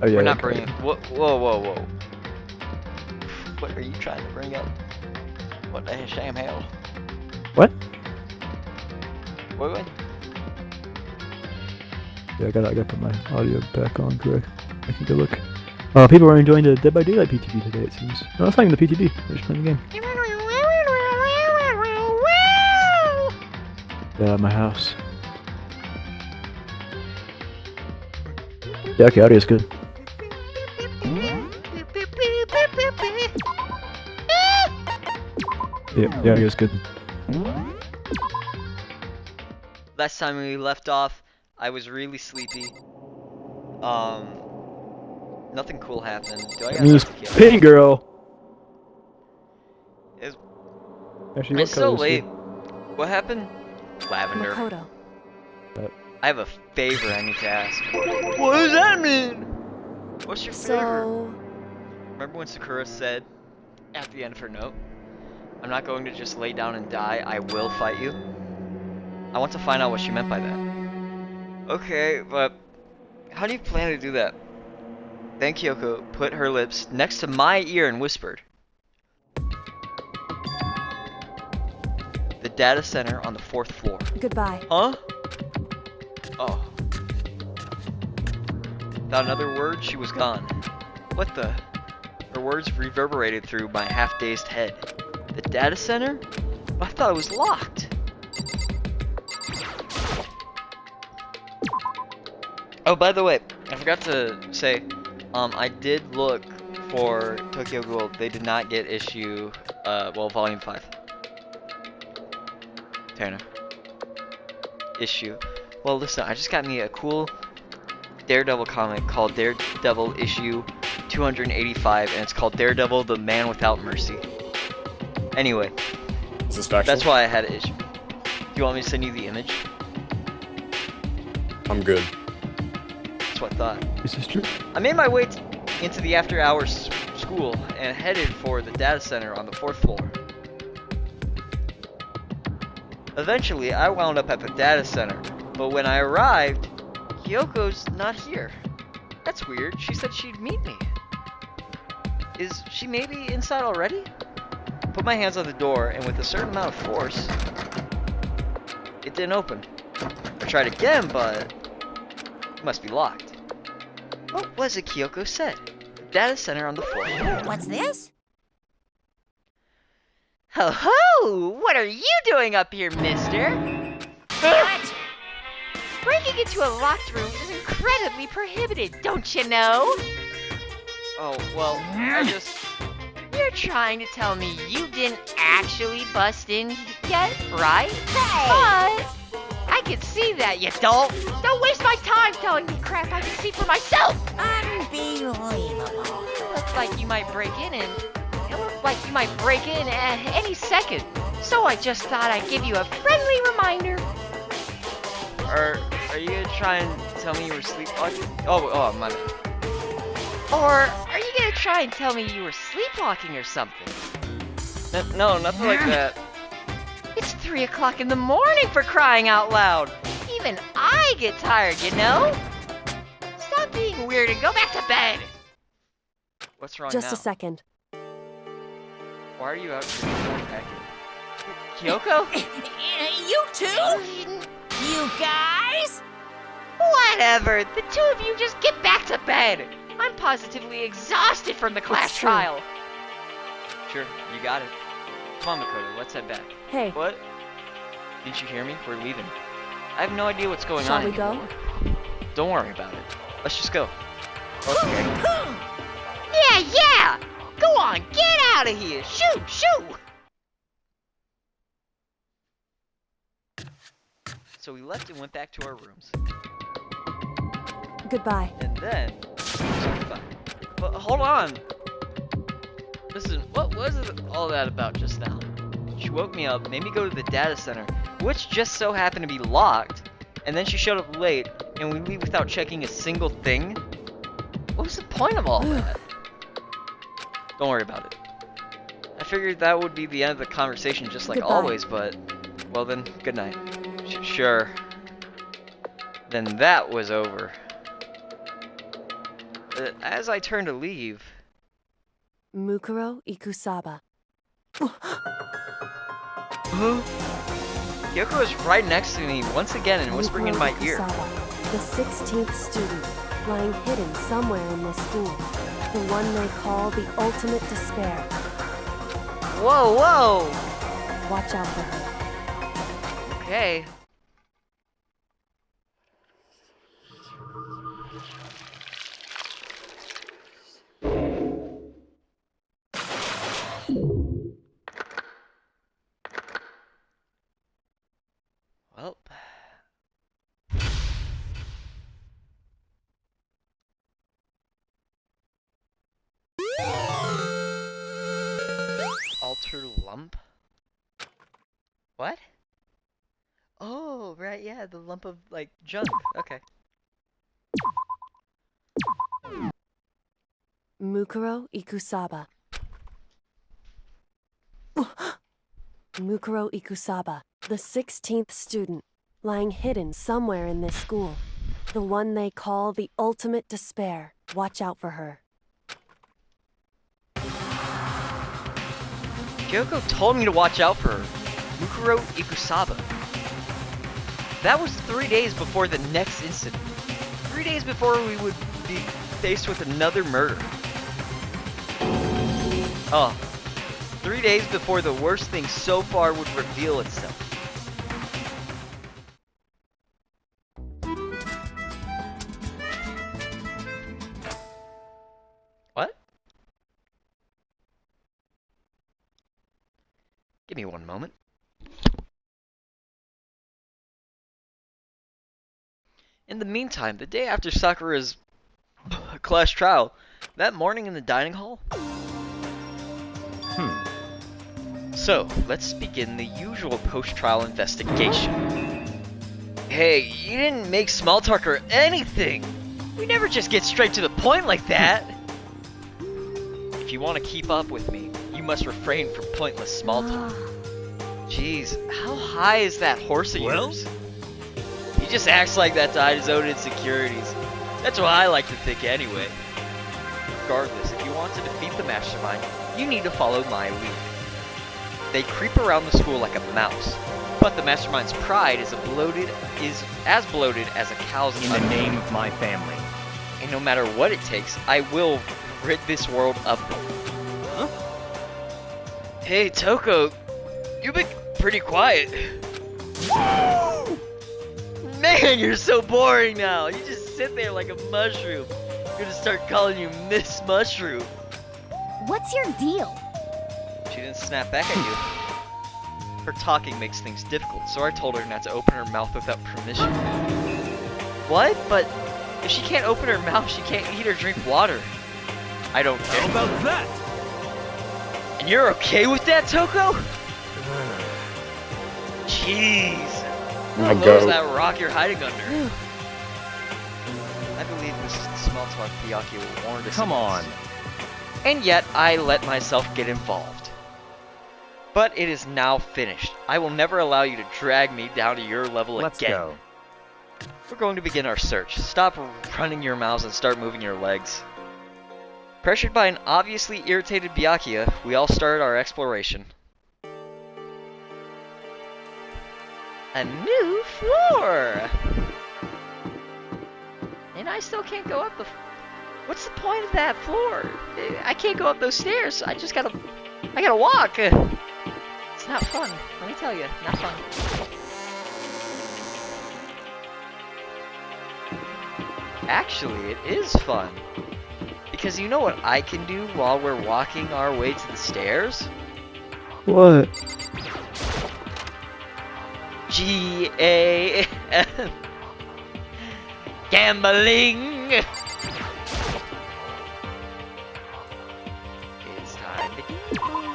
Oh yeah. We're not Okay. bringing. Whoa, whoa, whoa, whoa. What are you trying to bring up? What the sham hell? What? Wait. Yeah, I gotta put my audio back on correct. I can go look. People are enjoying the Dead by Daylight PTB today, it seems. No, it's not even the PTB. They're just playing the game. Get out of my house. Yeah, okay, audio's good. Yeah, the audio's good. Last time we left off, I was really sleepy. Nothing cool happened. Do I got Means enough to kill? pin girl. It's, Actually, it's what so color is late. she? What happened? Lavender. Makoto. I have a favor I need to ask. What does that mean? What's your favor? So, Remember when Sakura said at the end of her note, I'm not going to just lay down and die, I will fight you? I want to find out what she meant by that. Okay, but how do you plan to do that? Then Kyoko put her lips next to my ear and whispered, the data center on the 4th floor. goodbye. Huh? Oh. Without another word, she was gone. What the? Her words reverberated through my half-dazed head. The data center? I thought it was locked. Oh, by the way, I forgot to say, I did look for Tokyo Ghoul. They did not get issue, volume 5. Turner. Issue. Well, listen, I just got me a cool Daredevil comic called Daredevil issue 285, and it's called Daredevil: The Man Without Mercy. Anyway, Is this factual? that's why I had an issue. Do you want me to send you the image? I'm good. That's what I thought. Is this true? I made my way into the after-hours school and headed for the data center on the 4th floor. Eventually, I wound up at the data center, but when I arrived, Kyoko's not here. That's weird. She said she'd meet me. Is she maybe inside already? Put my hands on the door, and with a certain amount of force, it didn't open. I tried again, but it must be locked. What was it Kyoko said? Data center on the 4th. What's this? Ho ho! What are you doing up here, mister? What? Breaking into a locked room is incredibly prohibited, don't you know? Oh, well, I just... You're trying to tell me you didn't actually bust in yet, right? Hey! But I can see that you don't. Don't waste my time telling me crap I can see for myself. Unbelievable. It looks like you might break in at any second. So I just thought I'd give you a friendly reminder. Are you gonna try and tell me you were sleepwalking? Oh, my bad. Or are you gonna try and tell me you were sleepwalking or something? No, nothing like that. It's 3 o'clock in the morning, for crying out loud. Even I get tired, you know? Stop being weird and go back to bed. What's wrong Just now? a second. Why are you out here naked? Kyoko? You too? You guys? Whatever. The two of you just get back to bed. I'm positively exhausted from the class It's true. trial. Sure, you got it. Come on, Makoto, let's head back. Hey, What? Didn't you hear me? We're leaving. I have no idea what's going shall on we go? anymore. Don't worry about it. Let's just go. Okay. Yeah. Go on, get out of here. Shoot. So we left and went back to our rooms. Goodbye. And then... But hold on! Listen, what was all that about just now? She woke me up, made me go to the data center, which just so happened to be locked, and then she showed up late, and we leave without checking a single thing? What was the point of all that? Don't worry about it. I figured that would be the end of the conversation just like Goodbye. always, but... Well then, good night. Sure. Then that was over. As I turn to leave, Mukuro Ikusaba. Kyoko is right next to me once again and whispering in my ear. Ikusaba, the 16th student, lying hidden somewhere in this school. The one they call the ultimate despair. Whoa, whoa! Watch out for her. Okay. Well. Alter lump? What? Oh, right, yeah, the lump of, like, junk. Okay. Mukuro Ikusaba. Mukuro Ikusaba, the 16th student, lying hidden somewhere in this school. The one they call the ultimate despair. Watch out for her. Kyoko told me to watch out for her. Mukuro Ikusaba. That was 3 days before the next incident. 3 days before we would be faced with another murder. Oh. 3 days before the worst thing so far would reveal itself. What? Give me one moment. In the meantime, the day after Sakura's class trial, that morning in the dining hall. So, let's begin the usual post-trial investigation. Hey, you didn't make small talk or anything! We never just get straight to the point like that! If you want to keep up with me, you must refrain from pointless small talk. Jeez, how high is that horse of yours? He just acts like that to hide his own insecurities. That's what I like to think anyway. Regardless, if you want to defeat the mastermind, you need to follow my lead. They creep around the school like a mouse, but the mastermind's pride is as bloated as a cow's in the name of my family. And no matter what it takes, I will rid this world of them. Huh? Hey, Toko, you've been pretty quiet. Man, you're so boring now. You just sit there like a mushroom. I'm gonna start calling you Miss Mushroom. What's your deal? She didn't snap back at you. Her talking makes things difficult, so I told her not to open her mouth without permission. What? But if she can't open her mouth, she can't eat or drink water. I don't care. How about that? And you're okay with that, Toko? Jeez. Who knows that rock you're hiding under? I believe this is the small talk Byakuya warned us Come on. against. And yet, I let myself get involved. But it is now finished. I will never allow you to drag me down to your level Let's again. go. We're going to begin our search. Stop running your mouths and start moving your legs. Pressured by an obviously irritated Byakuya, we all started our exploration. A new floor! And I still can't go up the... What's the point of that floor? I can't go up those stairs. I gotta walk. It's not fun. Let me tell you, not fun. Actually, it is fun. Because you know what I can do while we're walking our way to the stairs? What? G-A-M. Gambling! It's time to gamble.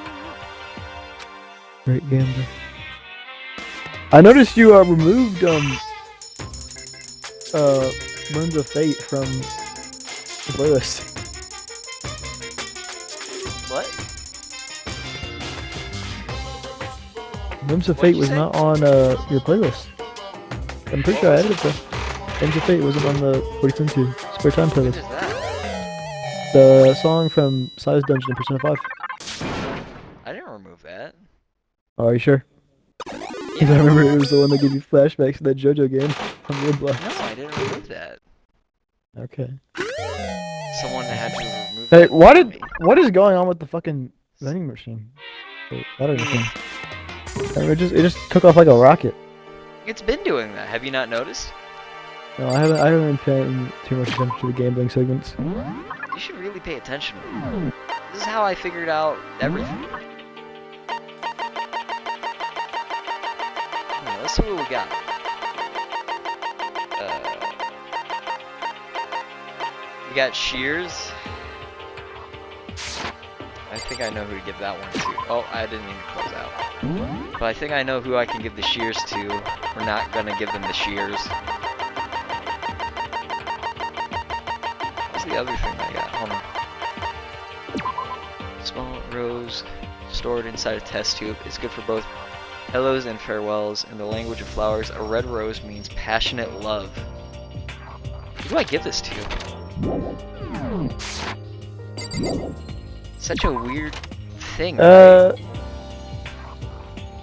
Great gambler. I noticed you removed Moons of Fate from the playlist. What? Moons of What'd Fate you was say? not on your playlist. I'm pretty sure I edited the Moons of Fate wasn't on the 42 Spare Time What playlist. is that? The song from Size Dungeon in Persona 5. I didn't remove that. Oh, are you sure? Because I remember it was the one that gave you flashbacks to that JoJo game on Roblox. No, I didn't remove that. Okay. Someone had to remove Hey, that for me. what is going on with the fucking vending machine? The battery machine. It just took off like a rocket. It's been doing that. Have you not noticed? No, I haven't been paying too much attention to the gambling segments. You should really pay attention. This is how I figured out everything. Let's see what we got. We got Shears. I think I know who to give that one to. Oh, I didn't even close out. But I think I know who I can give the Shears to. We're not gonna give them the Shears. What's the other thing I got? Hold on. Small rose stored inside a test tube. It's good for both hellos and farewells. In the language of flowers, a red rose means passionate love. Who do I give this to? Such a weird thing. Right?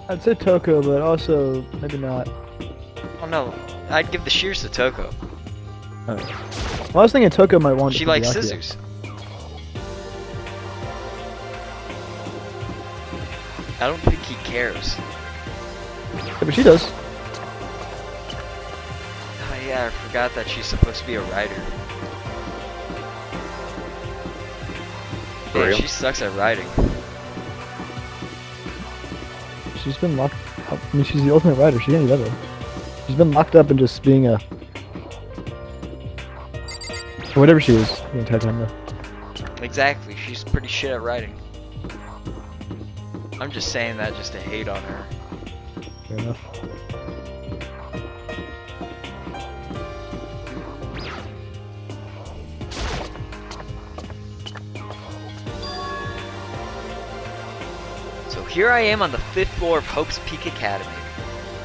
I'd say Toko, but also maybe not. Oh no, I'd give the shears to Toko. Well, I was thinking Toko might want. She to likes Byakuya. scissors. I don't think he cares. Yeah, but she does. Oh yeah, I forgot that she's supposed to be a writer. For Yeah, real? she sucks at writing. She's been locked up. I mean, she's the ultimate writer. She can't do that. She's been locked up and just being a whatever she is the entire time though. Exactly, she's pretty shit at writing. I'm just saying that just to hate on her. Fair enough. So here I am on the 5th floor of Hope's Peak Academy.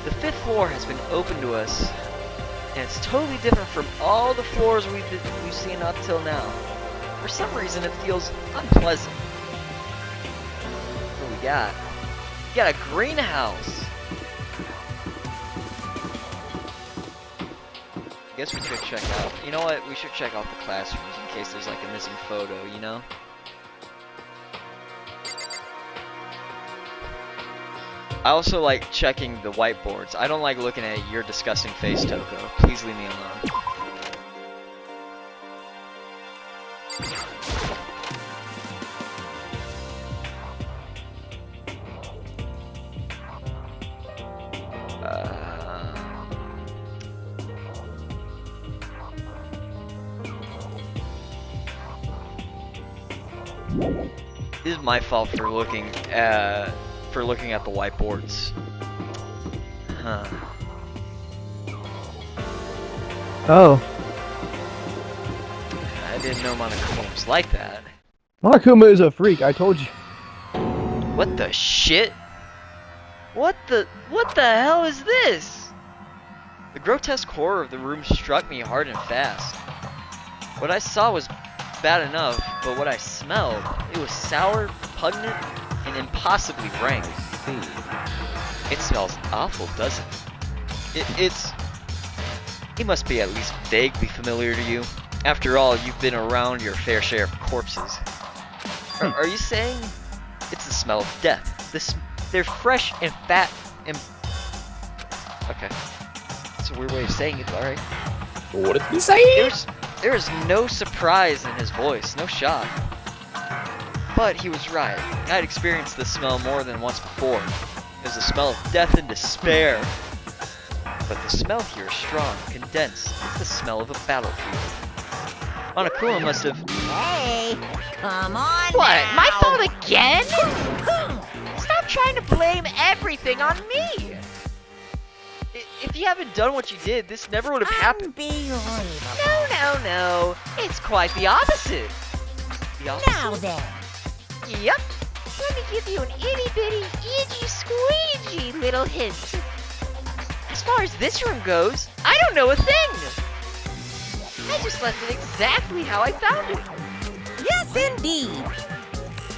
The 5th floor has been open to us, and it's totally different from all the floors we've seen up till now. For some reason, it feels unpleasant. What do we got? We got a greenhouse. I guess we could check out. You know what? We should check out the classrooms in case there's like a missing photo, you know? I also like checking the whiteboards. I don't like looking at your disgusting face, Toko. Please leave me alone. This is my fault for looking at the whiteboards. Huh. Oh, I didn't know Monokuma was like that. Monokuma is a freak. I told you. What the shit? What the hell is this? The grotesque horror of the room struck me hard and fast. What I saw was bad enough, but what I smelled, it was sour, pungent, and impossibly rank. It smells awful, doesn't it? It must be at least vaguely familiar to you. After all, you've been around your fair share of corpses. Are you saying it's the smell of death? They're fresh and fat and... Okay. It's a weird way of saying it, alright. What did he say? There is no surprise in his voice, no shock. But he was right. I'd experienced this smell more than once before. It was the smell of death and despair. But the smell here is strong, condensed. It's the smell of a battlefield. Monokuma must have... Hey, come on What? now. My fault again? Stop trying to blame everything on me. If you haven't done what you did, this never would have happened. Unbelievable. No. It's quite the opposite. The opposite. Now then. Yep. Let me give you an itty bitty, itchy squeegee little hint. As far as this room goes, I don't know a thing. I just left it exactly how I found it. Yes, indeed.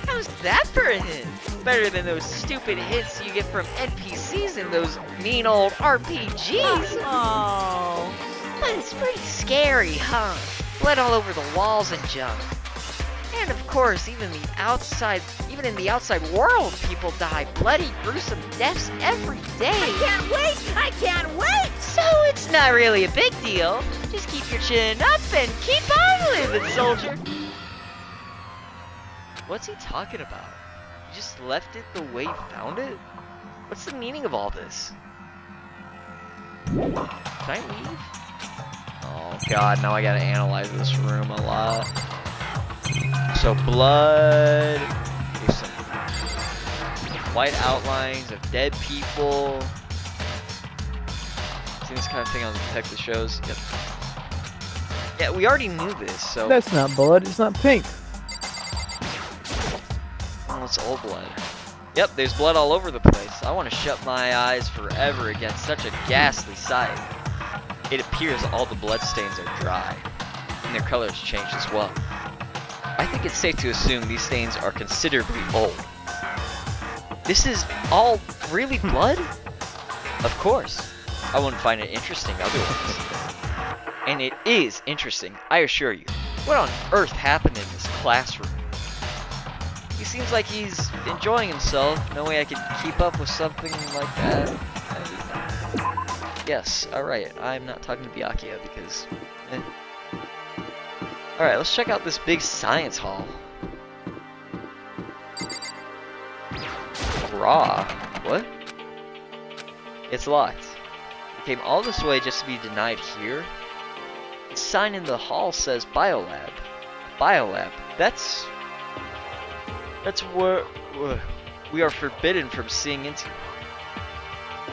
How's that for a hint? Better than those stupid hints you get from NPCs in those mean old RPGs. Oh. But it's pretty scary, huh? Blood all over the walls and junk. And of course, even in the outside world, people die bloody, gruesome deaths every day. I can't wait! So it's not really a big deal. Just keep your chin up and keep on living, soldier. What's he talking about? You just left it the way you found it? What's the meaning of all this? Can I leave? Oh god, now I gotta analyze this room a lot. So blood, there's some white outlines of dead people. Seen this kind of thing on detective shows. Yep. Yeah, we already knew this, so... That's not blood, it's not pink. Oh, it's old blood. Yep, there's blood all over the place. I want to shut my eyes forever against such a ghastly sight. It appears all the blood stains are dry, and their colors changed as well. I think it's safe to assume these stains are considerably old. This is all really blood? Of course. I wouldn't find it interesting otherwise. And it is interesting, I assure you. What on earth happened in this classroom? He seems like he's enjoying himself. No way I could keep up with something like that. Yes, alright. I'm not talking to Byakuya because... Alright, let's check out this big science hall. Raw. What? It's locked. I came all this way just to be denied here? The sign in the hall says Biolab. Biolab. That's where we are forbidden from seeing into.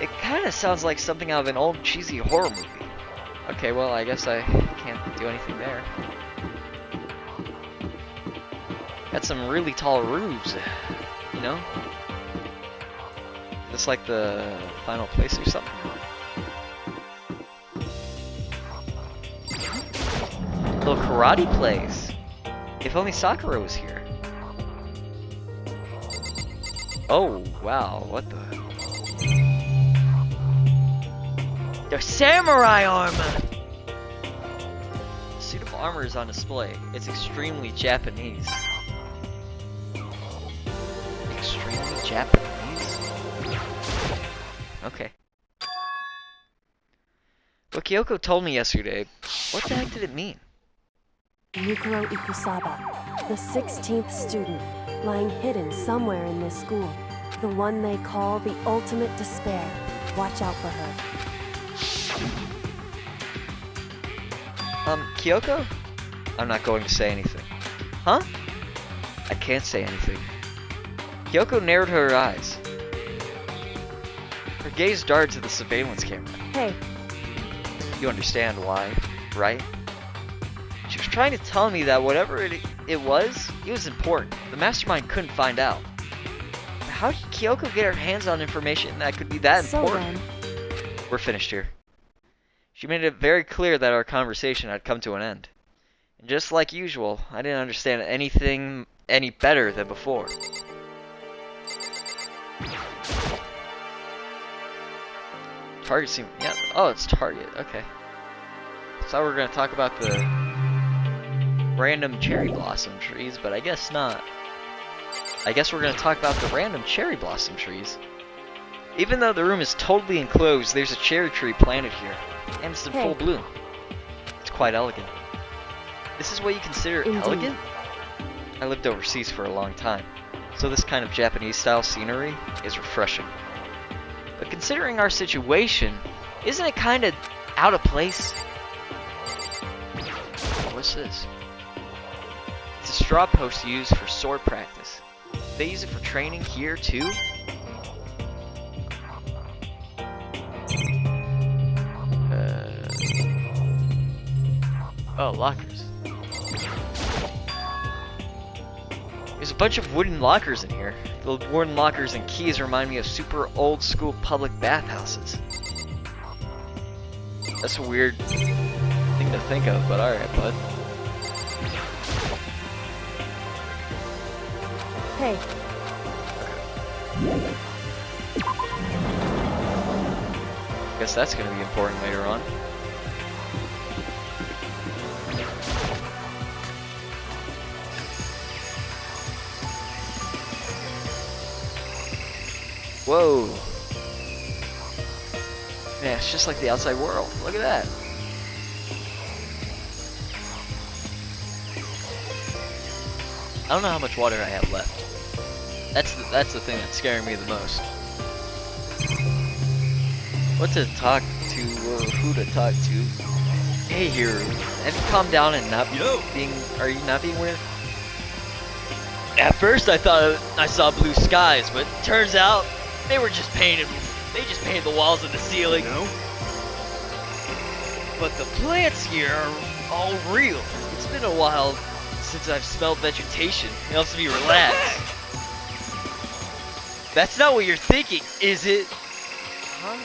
It kind of sounds like something out of an old cheesy horror movie. Okay, well, I guess I can't do anything there. Got some really tall roofs, you know? Just like the final place or something. Little karate place. If only Sakura was here. Oh, wow, what the... The samurai armor! The suit of armor is on display. It's extremely Japanese. Extremely Japanese? Okay. What Kyoko told me yesterday, what the heck did it mean? Yukiro Ikusaba, the 16th student, lying hidden somewhere in this school. The one they call the ultimate despair. Watch out for her. Kyoko? I'm not going to say anything. Huh? I can't say anything. Kyoko narrowed her eyes. Her gaze darted to the surveillance camera. Hey. You understand why, right? She was trying to tell me that whatever it was important. The mastermind couldn't find out. But how did Kyoko get her hands on information that could be that important? We're finished here. She made it very clear that our conversation had come to an end. And just like usual, I didn't understand anything any better than before. Target seemed... yeah, oh, it's Target, okay. So we're going to talk about the random cherry blossom trees, but I guess not. I guess we're going to talk about the random cherry blossom trees. Even though the room is totally enclosed, there's a cherry tree planted here. And it's in full bloom. It's quite elegant. This is what you consider elegant? I lived overseas for a long time, so this kind of Japanese-style scenery is refreshing. But considering our situation, isn't it kind of out of place? What's this? It's a straw post used for sword practice. They use it for training here too? Oh, lockers. There's a bunch of wooden lockers in here. The wooden lockers and keys remind me of super old school public bathhouses. That's a weird thing to think of, but alright, bud. Hey, Guess that's gonna be important later on. Whoa. Yeah, it's just like the outside world. Look at that. I don't know how much water I have left. That's the thing that's scaring me the most. What to talk to or who to talk to? Hey here, have you calmed down and are you not being weird? At first I thought I saw blue skies, but turns out they just painted the walls and the ceiling. No? But the plants here are all real. It's been a while since I've smelled vegetation. It helps me relax. That's not what you're thinking, is it? Huh?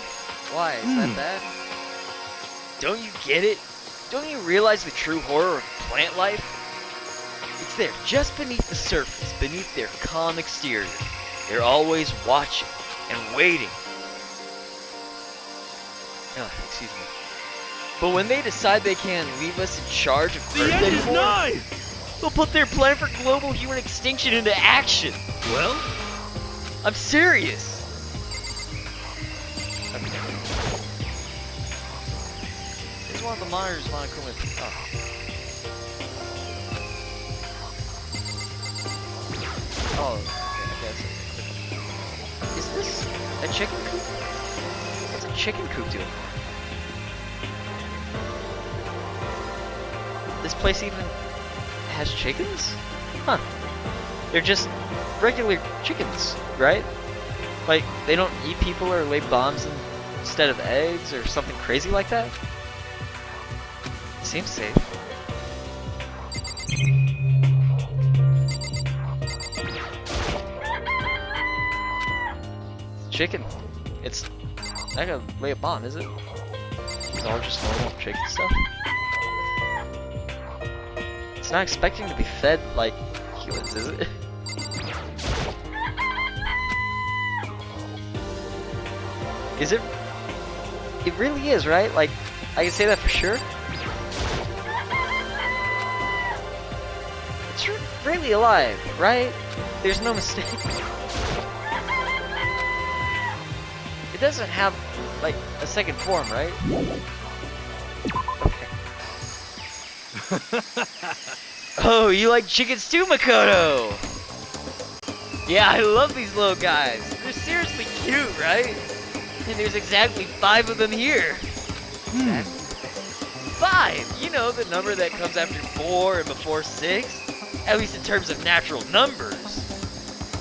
Why? Is that bad? Don't you get it? Don't you realize the true horror of plant life? It's there, just beneath the surface, beneath their calm exterior. They're always watching and waiting. Oh, excuse me. But when they decide they can't leave us in charge of The Earth end is anymore, nigh! they'll put their plan for global human extinction into action. Well? I'm serious. Is one of the monitors Monokuma? Oh, okay, I guess. Is this a chicken coop? What's a chicken coop doing? This place even has chickens? Huh. They're just regular chickens, right? Like, they don't eat people or lay bombs instead of eggs or something crazy like that? Seems safe. Chicken. It's not gonna lay a bomb, is it? It's all just normal chicken stuff. It's not expecting to be fed like humans, is it? Is it? It really is, right? Like, I can say that for sure. It's really alive, right? There's no mistake. It doesn't have, like, a second form, right? Okay. Oh, you like chickens too, Makoto? Yeah, I love these little guys. They're seriously cute, right? And there's exactly 5 of them here. Exactly. 5! You know, the number that comes after 4 and before 6? At least in terms of natural numbers.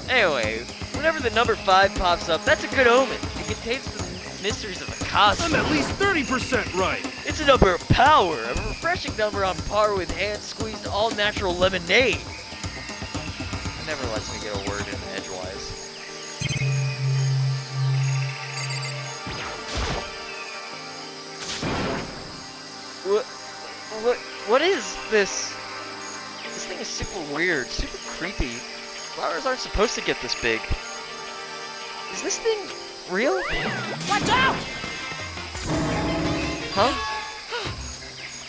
Anyway, whenever the number 5 pops up, that's a good omen. It contains the mysteries of the cosmos. I'm at least 30% right! It's a number of power, a refreshing number on par with hand-squeezed all-natural lemonade. It never lets me get a word in edgewise. What is this? This thing is super weird, super creepy. Flowers aren't supposed to get this big. Is this thing real? Watch out! Huh?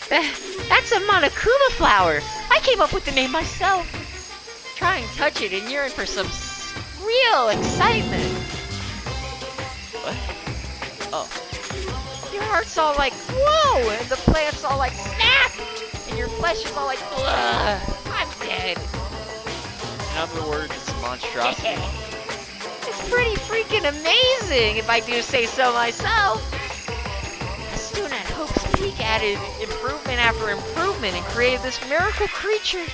That's a Monokuma flower. I came up with the name myself. Try and touch it and you're in for some real excitement. What? Oh. Your heart's all like, whoa! And the plant's all like, snap! And your flesh is all like, ugh! I'm dead. In other words, it's a monstrosity. It's pretty freaking amazing, if I do say so myself. A student at Hope's Peak added improvement after improvement and created this miracle creature.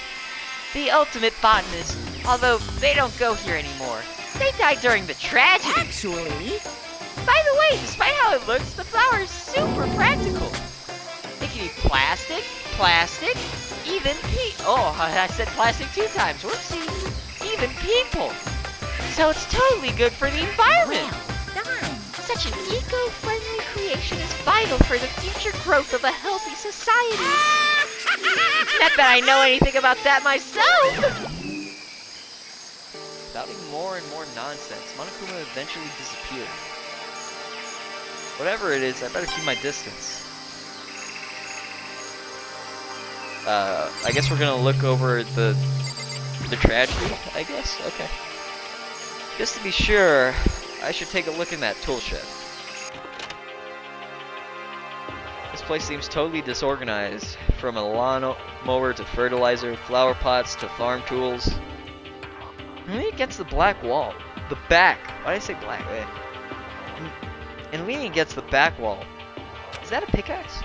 The ultimate botanist, although they don't go here anymore. They died during the tragedy. Actually, By the way, despite how it looks, the flower is super practical. It can eat plastic, even oh, I said plastic 2 times, whoopsie. Even people. So it's totally good for the environment. well done. Such an eco-friendly creation is vital for the future growth of a healthy society. Not that I know anything about that myself. spouting more and more nonsense, Monokuma eventually disappeared. Whatever it is, I better keep my distance. I guess we're gonna look over the tragedy, I guess? Okay. Just to be sure, I should take a look in that tool shed. This place seems totally disorganized, from a lawn mower to fertilizer, flower pots to farm tools. And leaning against the black wall. The back. Why did I say black? And leaning against the back wall. Is that a pickaxe?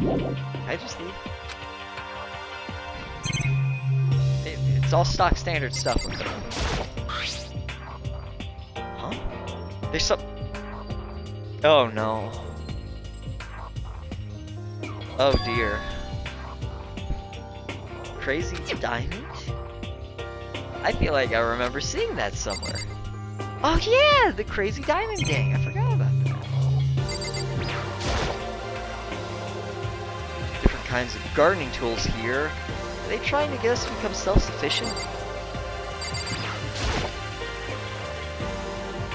Can I just leave? It's all stock standard stuff. Huh? There's some... Oh no. Oh dear. Crazy diamond? I feel like I remember seeing that somewhere. Oh yeah, the crazy diamond gang. I forgot about that. Different kinds of gardening tools here. Are they trying to get us to become self-sufficient?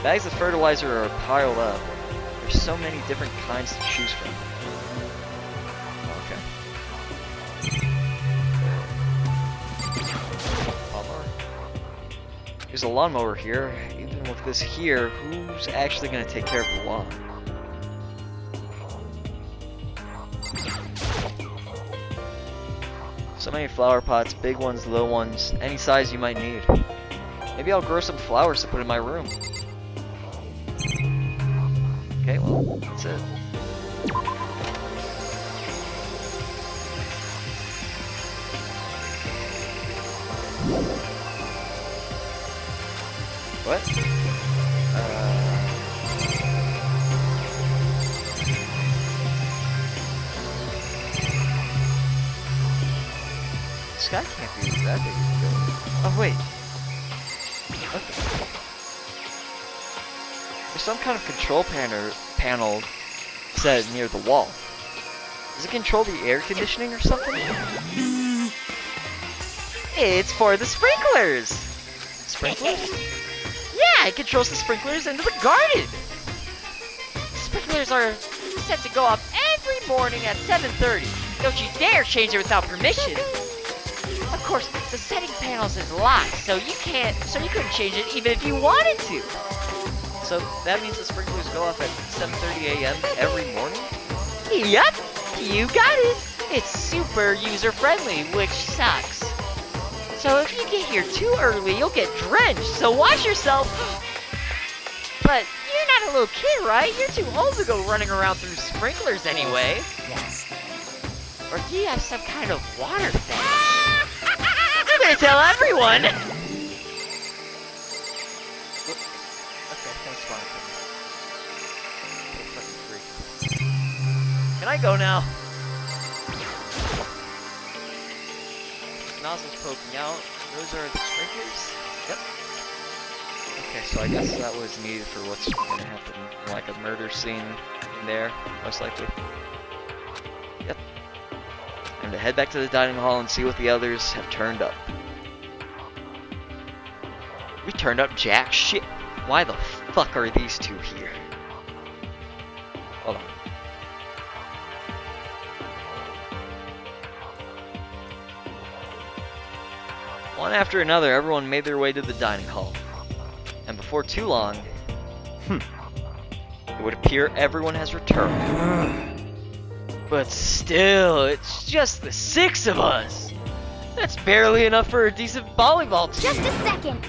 Bags of fertilizer are piled up. There's so many different kinds to choose from. There's a lawnmower here. Even with this here, who's actually going to take care of the lawn? So many flower pots, big ones, little ones, any size you might need. Maybe I'll grow some flowers to put in my room. Okay, well, that's it. What? This guy can't be that big of a building. Oh wait. Okay. There's some kind of control panel set near the wall. Does it control the air conditioning or something? It's for the sprinklers! Sprinklers? Yeah, it controls the sprinklers into the garden! Sprinklers are set to go off every morning at 7:30. Don't you dare change it without permission! Of course, the setting panels is locked, so you couldn't change it even if you wanted to! So that means the sprinklers go off at 7:30 a.m. every morning? Yup! You got it! It's super user-friendly, which sucks. So if you get here too early, you'll get drenched, so watch yourself! But you're not a little kid, right? You're too old to go running around through sprinklers anyway. Yes. Or do you have some kind of water thing? I'm gonna tell everyone! Okay, thanks, Monica. Fucking freak. Can I go now? Nozzles poking out. Those are the sprinklers? Yep. Okay, so I guess that was needed for what's gonna happen. Like a murder scene in there, most likely. Yep. And to head back to the dining hall and see what the others have turned up. We turned up jack shit. Why the fuck are these two here? Hold on. One after another, everyone made their way to the dining hall. And before too long, it would appear everyone has returned. But still, it's just the 6 of us. That's barely enough for a decent volleyball team. Just a second.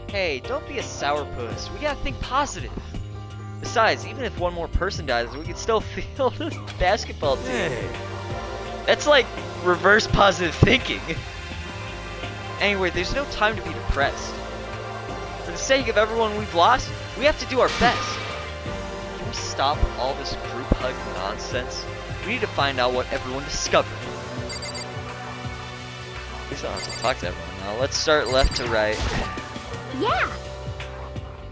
Hey, don't be a sourpuss. We gotta think positive. Besides, even if one more person dies, we can still field a basketball team. Hey. That's like reverse positive thinking. Anyway, there's no time to be depressed. For the sake of everyone we've lost, we have to do our best. Can we stop all this group hug nonsense? We need to find out what everyone discovered. At least I don't have to talk to everyone now. Let's start left to right. Yeah.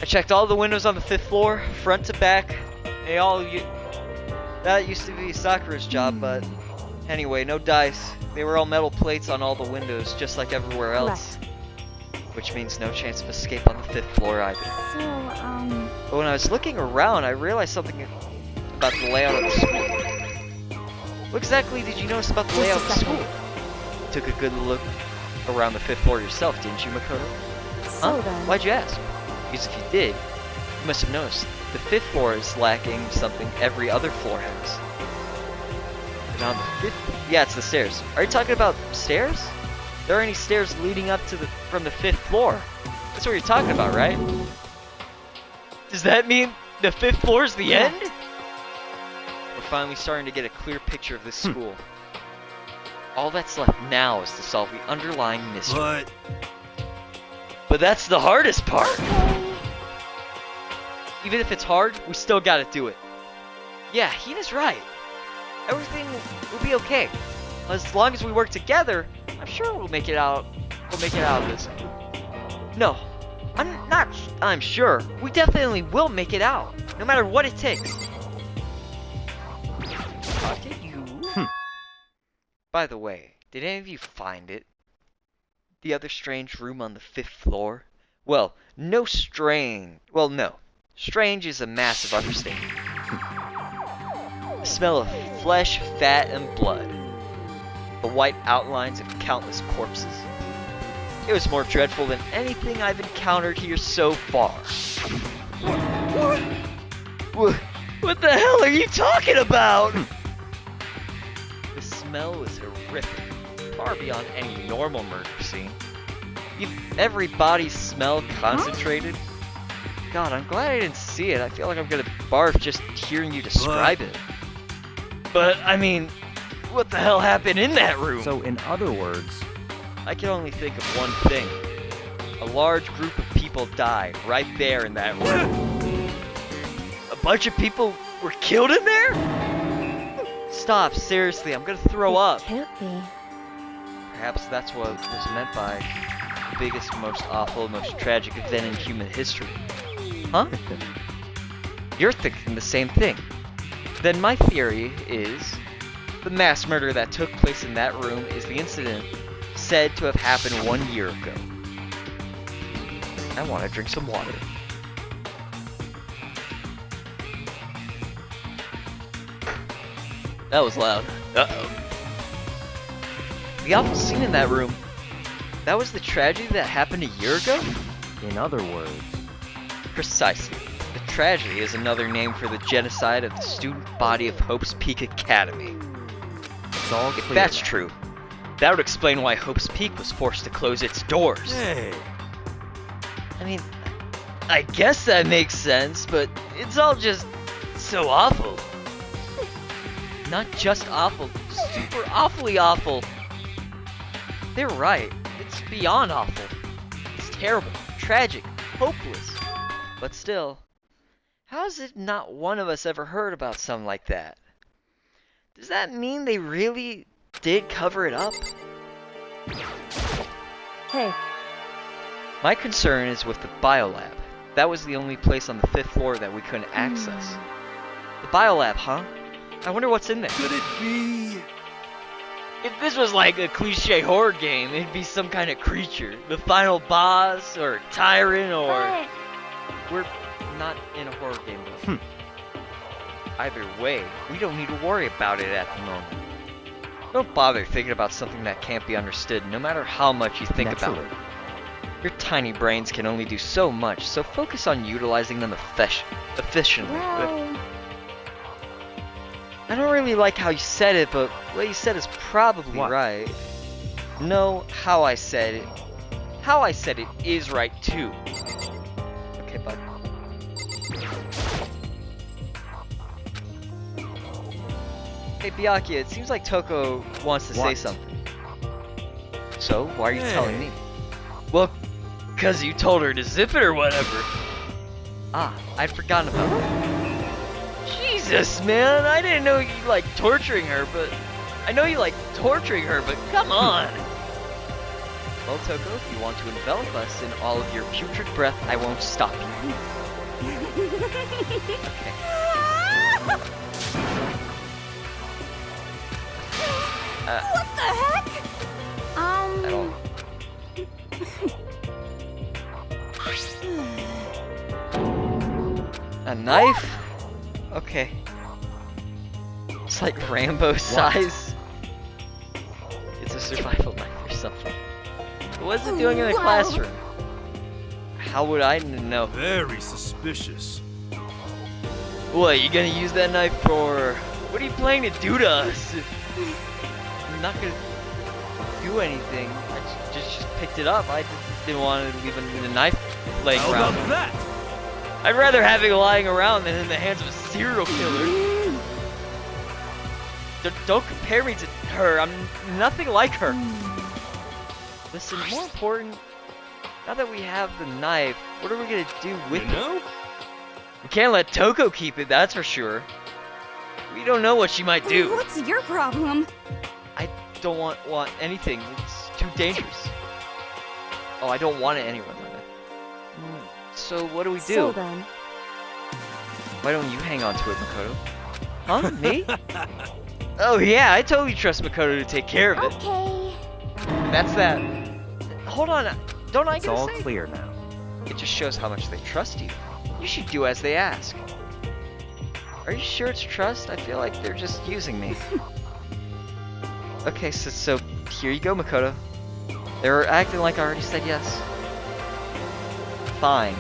I checked all the windows on the 5th floor, front to back. That used to be Sakura's job, but Anyway, no dice. They were all metal plates on all the windows, just like everywhere else. Which means no chance of escape on the 5th floor either. So, But when I was looking around, I realized something about the layout of the school. What exactly did you notice about the layout of the school? You took a good look around the 5th floor yourself, didn't you, Makoto? So then, Why'd you ask? Because if you did, you must have noticed the 5th floor is lacking something every other floor has. And on the 5th... Yeah, it's the stairs. Are you talking about stairs? There aren't any stairs leading up to from the 5th floor. That's what you're talking about, right? Does that mean the 5th floor is the end? We're finally starting to get a clear picture of this school. All that's left now is to solve the underlying mystery. But that's the hardest part. Even if it's hard, we still gotta do it. Yeah, Hina's right. Everything will be okay. As long as we work together, I'm sure we'll make it out. We'll make it out of this. No, I'm sure. We definitely will make it out, no matter what it takes. Look at you. By the way, did any of you find it? The other strange room on the 5th floor? Well, no. Strange is a massive understatement. The smell of flesh, fat, and blood. The white outlines of countless corpses. It was more dreadful than anything I've encountered here so far. What the hell are you talking about? The smell was horrific, far beyond any normal murder scene. Every body's smell concentrated. God, I'm glad I didn't see it. I feel like I'm gonna barf just hearing you describe it. But, I mean, what the hell happened in that room? So, in other words, I can only think of one thing. A large group of people died right there in that room. A bunch of people were killed in there? Stop, seriously, I'm gonna throw up. Can't be. Perhaps that's what was meant by the biggest, most awful, most tragic event in human history. Huh? You're thinking the same thing. Then my theory is the mass murder that took place in that room is the incident said to have happened 1 year ago. I want to drink some water. That was loud. Uh-oh. The awful scene in that room, that was the tragedy that happened a year ago? in other words, Precisely. The tragedy is another name for the genocide of the student body of Hope's Peak Academy. it's all If clear. that's true, that would explain why Hope's Peak was forced to close its doors. Hey, I mean, I guess that makes sense, but it's all just so awful. Not just awful, super awfully awful. They're right. It's beyond awful. It's terrible, tragic, hopeless. But still, how has it not one of us ever heard about something like that? Does that mean they really did cover it up? Hey, My concern is with the biolab. That was the only place on the 5th floor that we couldn't access. The biolab, huh? I wonder what's in there. could it be? If this was like a cliche horror game, it'd be some kind of creature. The final boss, or tyrant, or... But We're not in a horror game, though. Either way, we don't need to worry about it at the moment. Don't bother thinking about something that can't be understood, no matter how much you think about Naturally. it. Your tiny brains can only do so much, so focus on utilizing them efficiently. well, I don't really like how you said it, but what you said is probably What? right. No, how I said it. How I said it is right too. Okay, bud. Hey, Byakuya, it seems like Toko wants to say What? something. So, why are you telling me? Well, 'cause you told her to zip it or whatever. Ah, I'd forgotten about that. Jesus, man, I didn't know you like torturing her, but... I know you like torturing her, but come on! Well, Toko, if you want to envelop us in all of your putrid breath, I won't stop you. Okay. What the heck? I don't. A knife? Okay. It's like Rambo size. It's a survival knife or something. What's it doing in the classroom? How would I know? Very suspicious. What, you gonna use that knife for... What are you planning to do to us? I'm not gonna do anything. I just picked it up. I didn't want to leave the knife laying How around. about that? I'd rather have it lying around than in the hands of a serial killer. Don't compare me to her. I'm nothing like her. Listen, more important, now that we have the knife, what are we gonna do with You it? know? We can't let Toko keep it, that's for sure. We don't know what she might do. What's your problem? I don't want anything. It's too dangerous. Oh, I don't want it anyway. So what do we do? So then, Why don't you hang on to it, Makoto? Huh? Me? Oh yeah, I totally trust Makoto to take care of it. Okay. That's that. Hold on, don't I It's get to all say? clear now. It just shows how much they trust you. You should do as they ask. Are you sure it's trust? I feel like they're just using me. Okay, so here you go, Makoto. They're acting like I already said yes. Fine.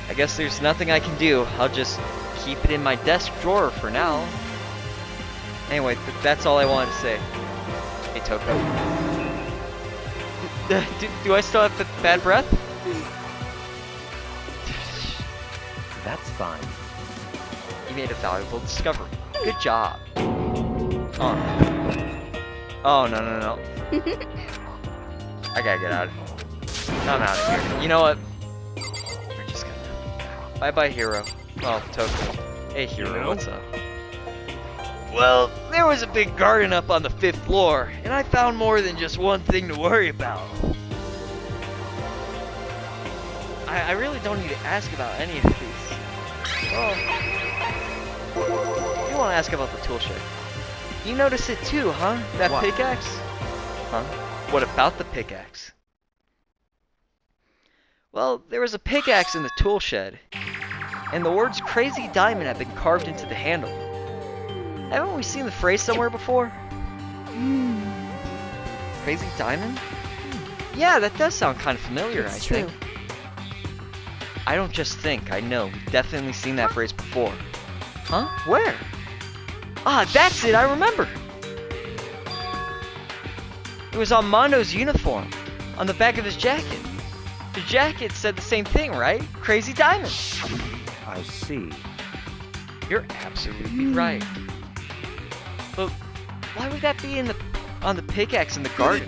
I guess there's nothing I can do. I'll just keep it in my desk drawer for now. Anyway, that's all I wanted to say. Hey, Toko. Do I still have bad breath? That's fine. You made a valuable discovery. Good job. Oh, no. I gotta get out of here. I'm out of here. You know what? We're just gonna... Bye-bye, Hero. Oh, Toko. Hey, Hero, You know? what's up? Well, there was a big garden up on the 5th floor, and I found more than just one thing to worry about. I really don't need to ask about any of these. Oh. You want to ask about the tool shed. You notice it too, huh? That What? pickaxe? Huh? What about the pickaxe? Well, there was a pickaxe in the tool shed, and the words Crazy Diamond have been carved into the handle. Haven't we seen the phrase somewhere before? Crazy Diamond? Yeah, that does sound kind of familiar, it's I true. think. I don't just think, I know. We've definitely seen that phrase before. Huh? Where? Ah, that's it, I remember! It was on Mondo's uniform, on the back of his jacket. The jacket said the same thing, right? Crazy Diamond! I see. You're absolutely right. But why would that be on the pickaxe in the garden?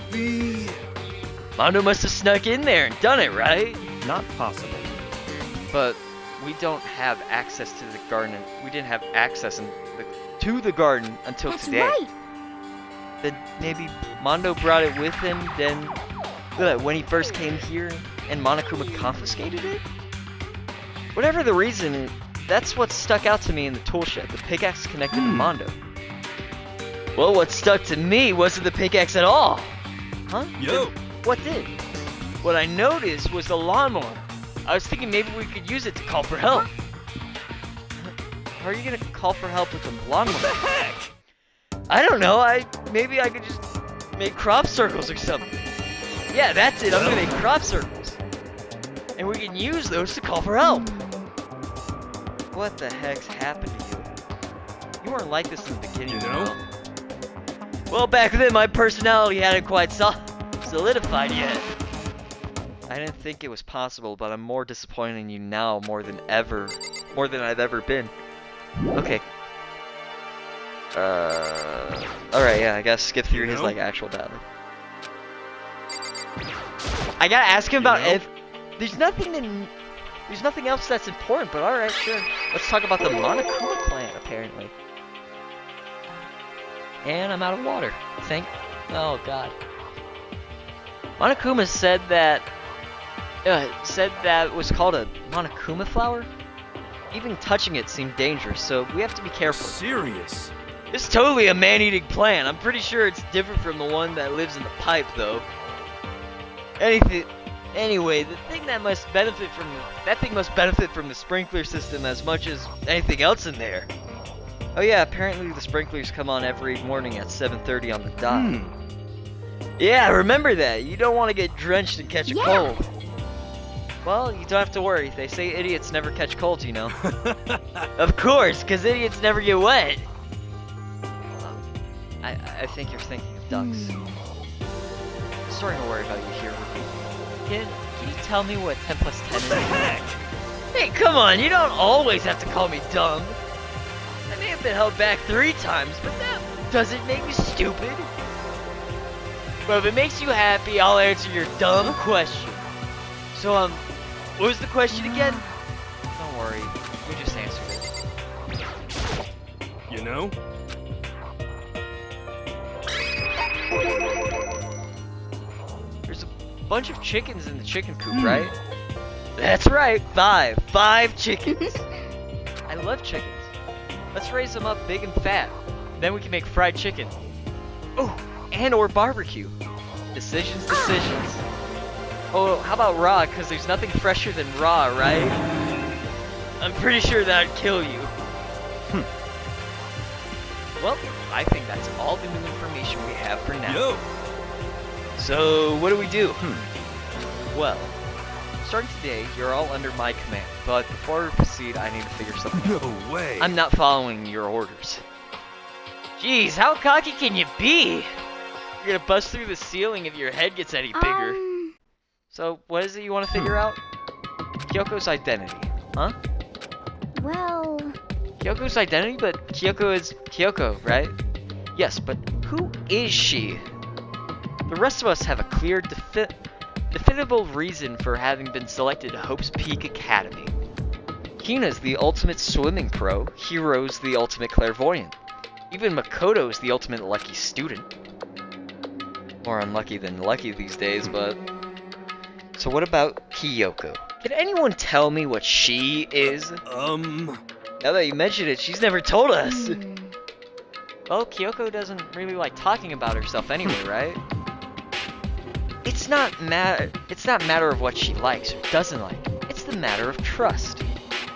Mondo must have snuck in there and done it, right? Not possible. But we don't have access to the garden. We didn't have access to the garden until That's today. right. Then maybe Mondo brought it with him. Then when he first came here, and Monokuma confiscated it. Whatever the reason, that's what stuck out to me in the tool shed. The pickaxe connected to Mondo. Well, what stuck to me wasn't the pickaxe at all. Huh? Yo. Then what did? What I noticed was the lawnmower. I was thinking maybe we could use it to call for help. How are you gonna call for help with a lawnmower? What the heck? I don't know. Maybe I could just make crop circles or something. Yeah, that's it. I'm gonna make crop circles, and we can use those to call for help. What the heck's happened to you? You weren't like this in the beginning, You know? Well, back then my personality hadn't quite solidified yet. I didn't think it was possible, but I'm more disappointed in you now more than I've ever been. Okay. Alright, yeah, I gotta skip through his, know? like, actual dialogue. I gotta ask him about know? There's nothing else that's important, but alright, sure. Let's talk about the Monokuma plant, apparently. And I'm out of water. Oh, God. Monokuma said that it was called a Monokuma flower. Even touching it seemed dangerous, so we have to be careful. Serious? It's totally a man-eating plant. I'm pretty sure it's different from the one that lives in the pipe, though. Anyway, the thing that must benefit from the sprinkler system as much as anything else in there. Oh yeah, apparently the sprinklers come on every morning at 7:30 on the dot. Yeah, remember that. You don't want to get drenched and catch a cold. Well, you don't have to worry. They say idiots never catch colds, you know. Of course, because idiots never get wet. I think you're thinking of ducks. Sorry to worry about you here, Rookie. Can you tell me what 10 plus 10 is? What the heck? Hey, come on, you don't always have to call me dumb. I may have been held back 3 times, but that doesn't make me stupid. But if it makes you happy, I'll answer your dumb question. So, what was the question again? Don't worry, we just answered it. You know? There's a bunch of chickens in the chicken coop, right? That's right, 5. 5 chickens. I love chickens. Let's raise them up big and fat. Then we can make fried chicken. Oh, and or barbecue. Decisions. Oh, how about raw? Because there's nothing fresher than raw, right? I'm pretty sure that'd kill you. Well, I think that's all the new information we have for now. Yo! So, what do we do? Well, starting today, you're all under my command. But before we proceed, I need to figure something out. No way! I'm not following your orders. Jeez, how cocky can you be? You're gonna bust through the ceiling if your head gets any bigger. So, what is it you want to figure out? Kyoko's identity, huh? Well... Kyoko's identity, but Kyoko is Kyoko, right? Yes, but who is she? The rest of us have a clear, definable reason for having been selected to Hope's Peak Academy. Hina's the ultimate swimming pro, Hiro's the ultimate clairvoyant. Even Makoto's the ultimate lucky student. More unlucky than lucky these days, but... So what about Kyoko? Can anyone tell me what she is? Now that you mention it, she's never told us. Well, Kyoko doesn't really like talking about herself anyway, right? It's not matter of what she likes or doesn't like. It's the matter of trust.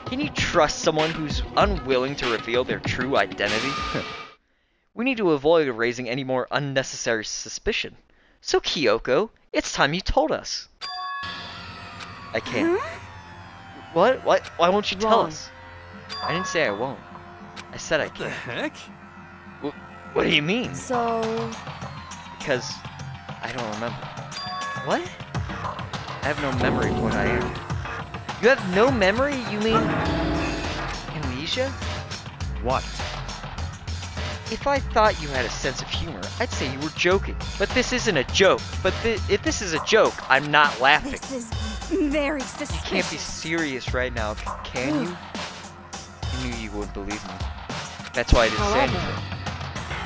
Can you trust someone who's unwilling to reveal their true identity? We need to avoid raising any more unnecessary suspicion. So Kyoko, it's time you told us. I can't. What? Why won't you tell us? I didn't say I won't. I said I What the can't. heck? What do you mean? So, Because I don't remember. What? I have no memory of what I am. You have no memory? You mean amnesia? What? If I thought you had a sense of humor, I'd say you were joking. But this isn't a joke. But if this is a joke, I'm not laughing. This is very suspicious. You can't be serious right now, can you? I knew you wouldn't believe me. That's why I didn't say anything.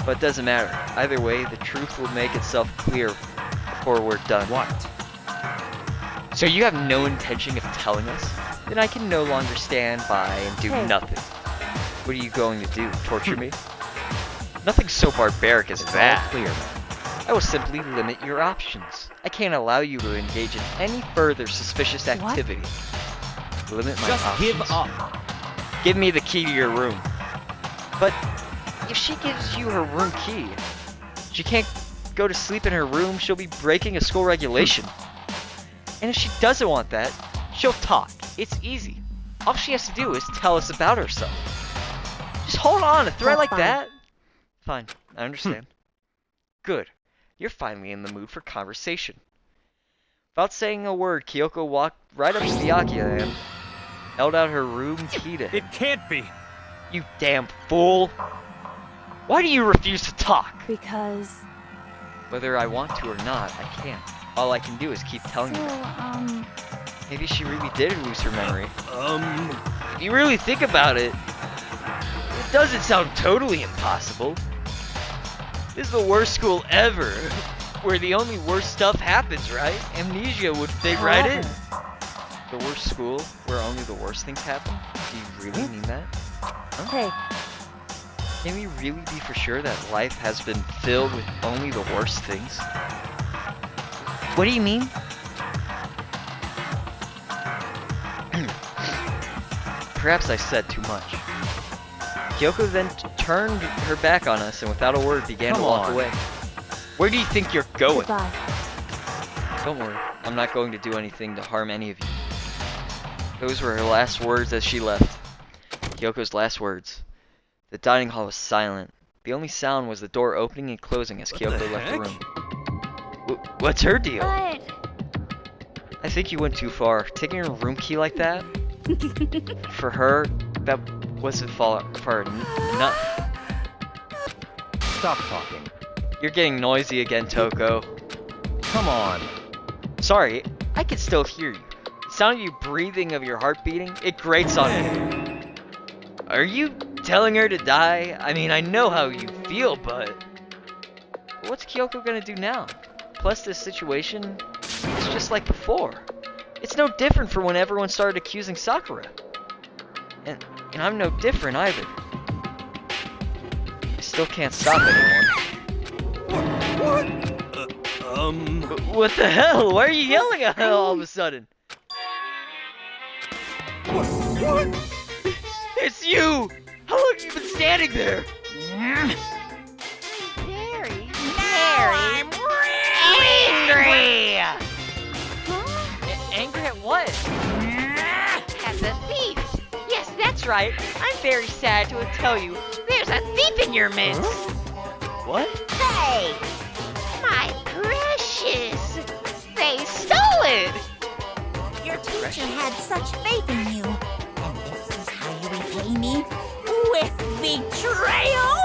But it doesn't matter. Either way, the truth will make itself clear before we're done. What? So you have no intention of telling us? Then I can no longer stand by and do nothing. What are you going to do? Torture me? Nothing so barbaric as that. All clear. I will simply limit your options. I can't allow you to engage in any further suspicious activity. Limit my Just options. give up. Give me the key to your room. But if she gives you her room key, she can't go to sleep in her room, she'll be breaking a school regulation. And if she doesn't want that, she'll talk. It's easy. All she has to do is tell us about herself. Just hold on, a threat That's like fine. that? Fine, I understand. Good. You're finally in the mood for conversation. Without saying a word, Kyoko walked right up to Byakuya and held out her room key to him. It can't be. You damn fool! Why do you refuse to talk? because... Whether I want to or not, I can't. All I can do is keep telling you that. Maybe she really did lose her memory. If you really think about it, it doesn't sound totally impossible. This is the worst school ever, where the only worst stuff happens, right? Amnesia would fit right in. The worst school, where only the worst things happen? Do you really mean that? Hey, Can we really be for sure that life has been filled with only the worst things? What do you mean? Perhaps I said too much. Kyoko then turned her back on us and without a word began to walk away. Where do you think you're going? Goodbye. Don't worry, I'm not going to do anything to harm any of you. Those were her last words as she left. Kyoko's last words. The dining hall was silent. The only sound was the door opening and closing as Kyoko left the room. What's her deal? But I think you went too far. Taking her room key like that? For her, that wasn't far enough. Stop talking. You're getting noisy again, Toko. Come on. Sorry, I can still hear you. The sound of you breathing, of your heart beating, it grates on me. Are you telling her to die? I mean, I know how you feel, but what's Kyoko gonna do now? Plus, this situation is just like before. It's no different from when everyone started accusing Sakura. And I'm no different either. I still can't stop anyone. What the hell? Why are you yelling at her all of a sudden? What? It's you! How long have you been standing there? Very, I'm angry! Angry at what? At the thief! Yes, that's right. I'm very sad to tell you there's a thief in your midst! What? Hey! My precious! They stole it! Your teacher had such faith in you. And this is how you repay me? With betrayal?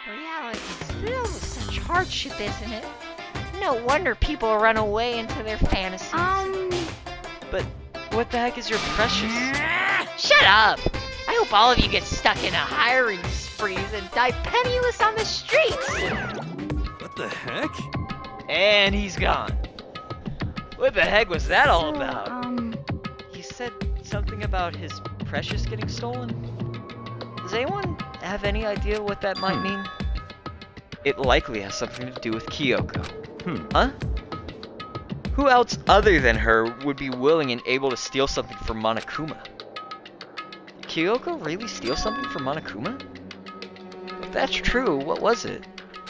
Reality's filled with such hardship, isn't it? No wonder people run away into their fantasies. But what the heck is your precious? Shut up! I hope all of you get stuck in a hiring sprees and die penniless on the streets! What the heck? And he's gone. What the heck was that all about? He said something about his precious getting stolen? Does anyone have any idea what that might mean? It likely has something to do with Kyoko. Huh? Who else other than her would be willing and able to steal something from Monokuma? Did Kyoko really steal something from Monokuma? If that's true, what was it?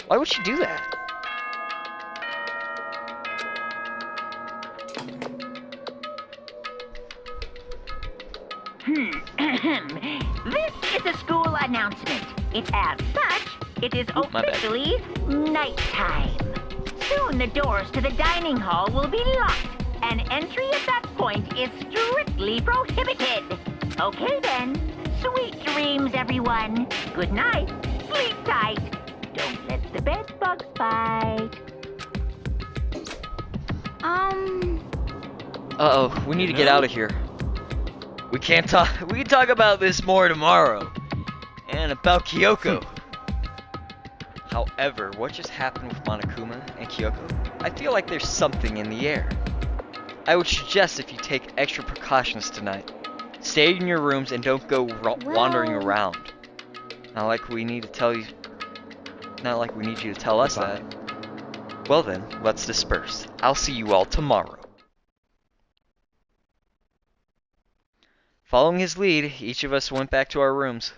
Why would she do that? This is a school announcement. As such, it is my bad. officially nighttime. Soon the doors to the dining hall will be locked, and entry at that point is strictly prohibited. Okay then. Sweet dreams, everyone. Good night. Sleep tight. Don't let the bed bugs bite. Uh-oh, we need to get out of here. We can talk about this more tomorrow. And about Kyoko. However, what just happened with Monokuma and Kyoko? I feel like there's something in the air. I would suggest if you take extra precautions tonight. Stay in your rooms and don't go wandering around. Not like we need you to tell us that. Well then, let's disperse. I'll see you all tomorrow. Following his lead, each of us went back to our rooms.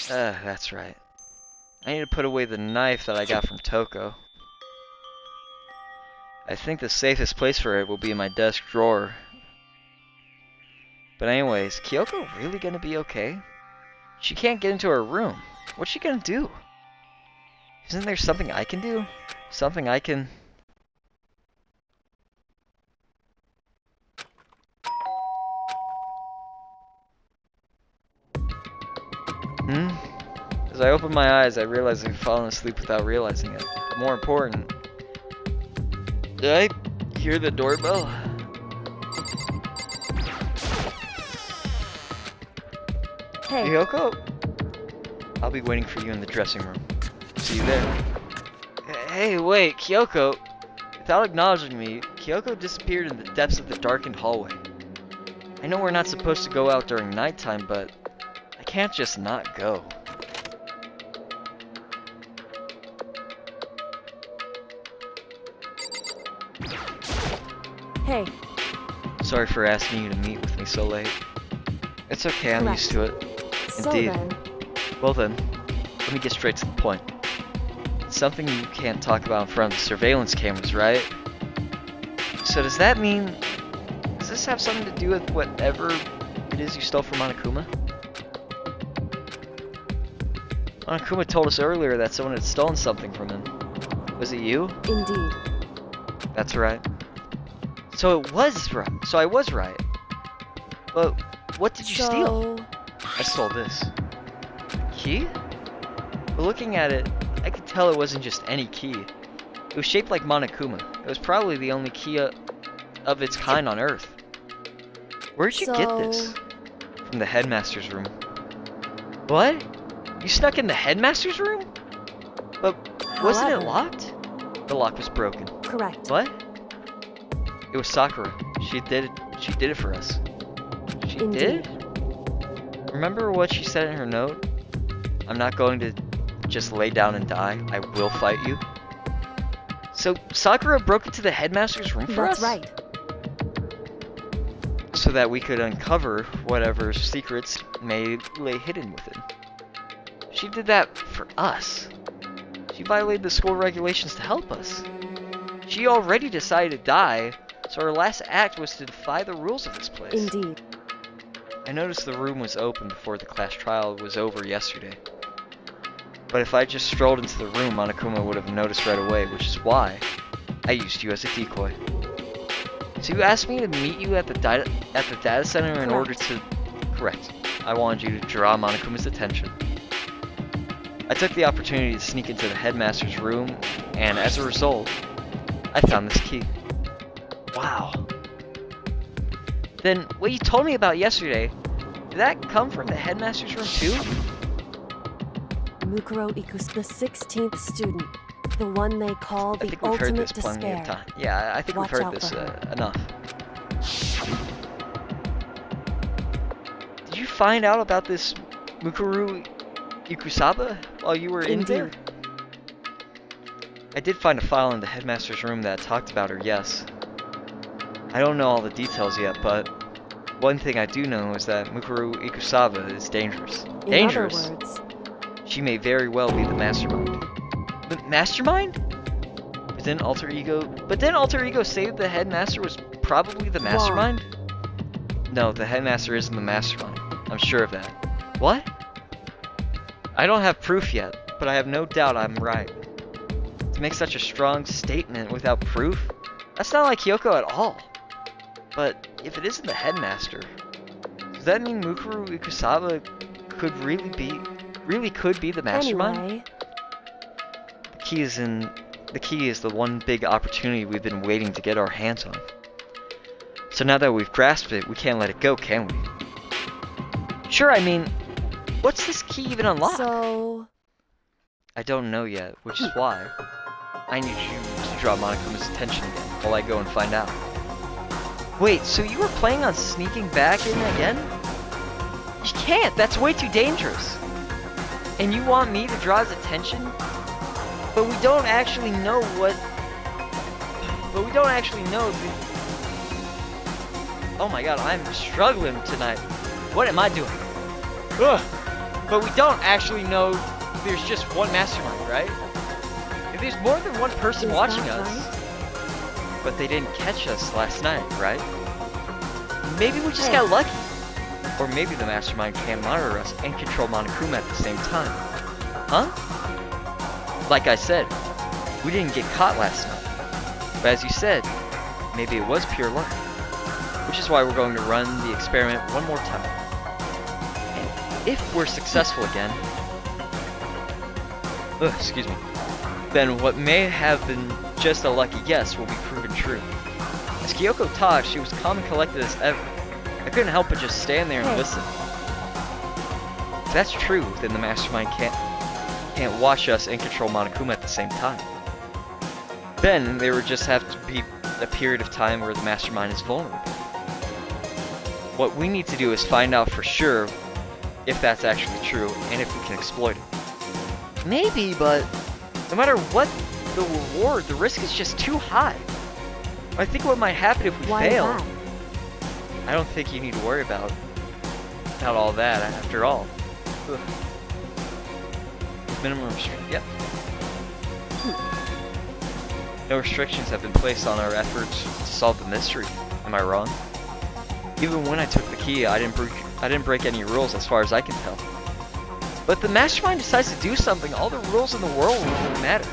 That's right. I need to put away the knife that I got from Toko. I think the safest place for it will be in my desk drawer. But anyways, Kyoko really gonna be okay? She can't get into her room. What's she gonna do? Isn't there something I can do? Something I can... As I opened my eyes, I realized I'd fallen asleep without realizing it. But more important, did I hear the doorbell? Hey, Kyoko? I'll be waiting for you in the dressing room. See you there. Hey, wait, Kyoko. Without acknowledging me, Kyoko disappeared in the depths of the darkened hallway. I know we're not supposed to go out during nighttime, but can't just not go. Hey, Sorry for asking you to meet with me so late. It's okay, I'm Correct. used to it. so Indeed. then, Well then, let me get straight to the point. It's something you can't talk about in front of the surveillance cameras, right? So does that mean... Does this have something to do with whatever it is you stole from Monokuma? Monokuma told us earlier that someone had stolen something from him. Was it you? indeed. That's right. So it was right. So I was right. But what did you steal? I stole this. Key? But looking at it, I could tell it wasn't just any key. It was shaped like Monokuma. It was probably the only key of its kind on Earth. Where'd you get this? From the headmaster's room. What? You snuck in the headmaster's room? But wasn't it However- locked? The lock was broken. Correct. What? It was Sakura. She did it for us. She Indeed. did? Remember what she said in her note? I'm not going to just lay down and die. I will fight you. So Sakura broke into the headmaster's room for That's us? right. So that we could uncover whatever secrets may lay hidden within. She did that for us. She violated the school regulations to help us. She already decided to die, so her last act was to defy the rules of this place. Indeed. I noticed the room was open before the class trial was over yesterday. But if I just strolled into the room, Monokuma would have noticed right away, which is why I used you as a decoy. So you asked me to meet you at the data center in order to... Correct. I wanted you to draw Monokuma's attention. I took the opportunity to sneak into the headmaster's room, and as a result, I found this key. Wow. Then, what you told me about yesterday, did that come from the headmaster's room too? Mukuro Ikus, the 16th student. The one they call I the think we've heard ultimate this plenty of despair. time. Yeah, I think Watch we've heard out this for her. enough. Did you find out about this Mukuru Ikusaba while you were in there? Indeed. I did find a file in the headmaster's room that talked about her, yes. I don't know all the details yet, but one thing I do know is that Mukuru Ikusaba is dangerous. In Dangerous? other words, She may very well be the mastermind. The mastermind? But didn't Alter Ego say the headmaster was probably the mastermind? No, the headmaster isn't the mastermind. I'm sure of that. What? I don't have proof yet, but I have no doubt I'm right. To make such a strong statement without proof? That's not like Kyoko at all. But if it isn't the headmaster, does that mean Mukuru Ikusaba could really could be the mastermind? anyway, The key is the one big opportunity we've been waiting to get our hands on. So now that we've grasped it, we can't let it go, can we? Sure, I mean, what's this key even unlock? so I don't know yet, which is why I need you to draw Monokuma's attention again while I go and find out. Wait, so you were planning on sneaking back in again? You can't, that's way too dangerous. And you want me to draw his attention? But we don't actually know what... But we don't actually know the... Oh my god, I'm struggling tonight. What am I doing? Ugh. But we don't actually know there's just one mastermind, right? If there's more than one person Is watching that us... But they didn't catch us last night, right? Maybe we just got lucky. Or maybe the mastermind can't monitor us and control Monokuma at the same time. Huh? Like I said, we didn't get caught last night. But as you said, maybe it was pure luck. Which is why we're going to run the experiment one more time. And if we're successful again... excuse me. Then what may have been just a lucky guess will be proven true. As Kyoko talked, she was calm and collected as ever. I couldn't help but just stand there and listen. If that's true, then the mastermind can't watch us and control Monokuma at the same time. Then there would just have to be a period of time where the mastermind is vulnerable. What we need to do is find out for sure if that's actually true, and if we can exploit it. Maybe, but no matter what the reward, the risk is just too high. I think what might happen if we Why fail. is that? I don't think you need to worry about all that after all. Ugh. Minimum restriction. Yep. No restrictions have been placed on our efforts to solve the mystery. Am I wrong? Even when I took the key, I didn't break any rules as far as I can tell. But if the mastermind decides to do something, all the rules in the world won't matter.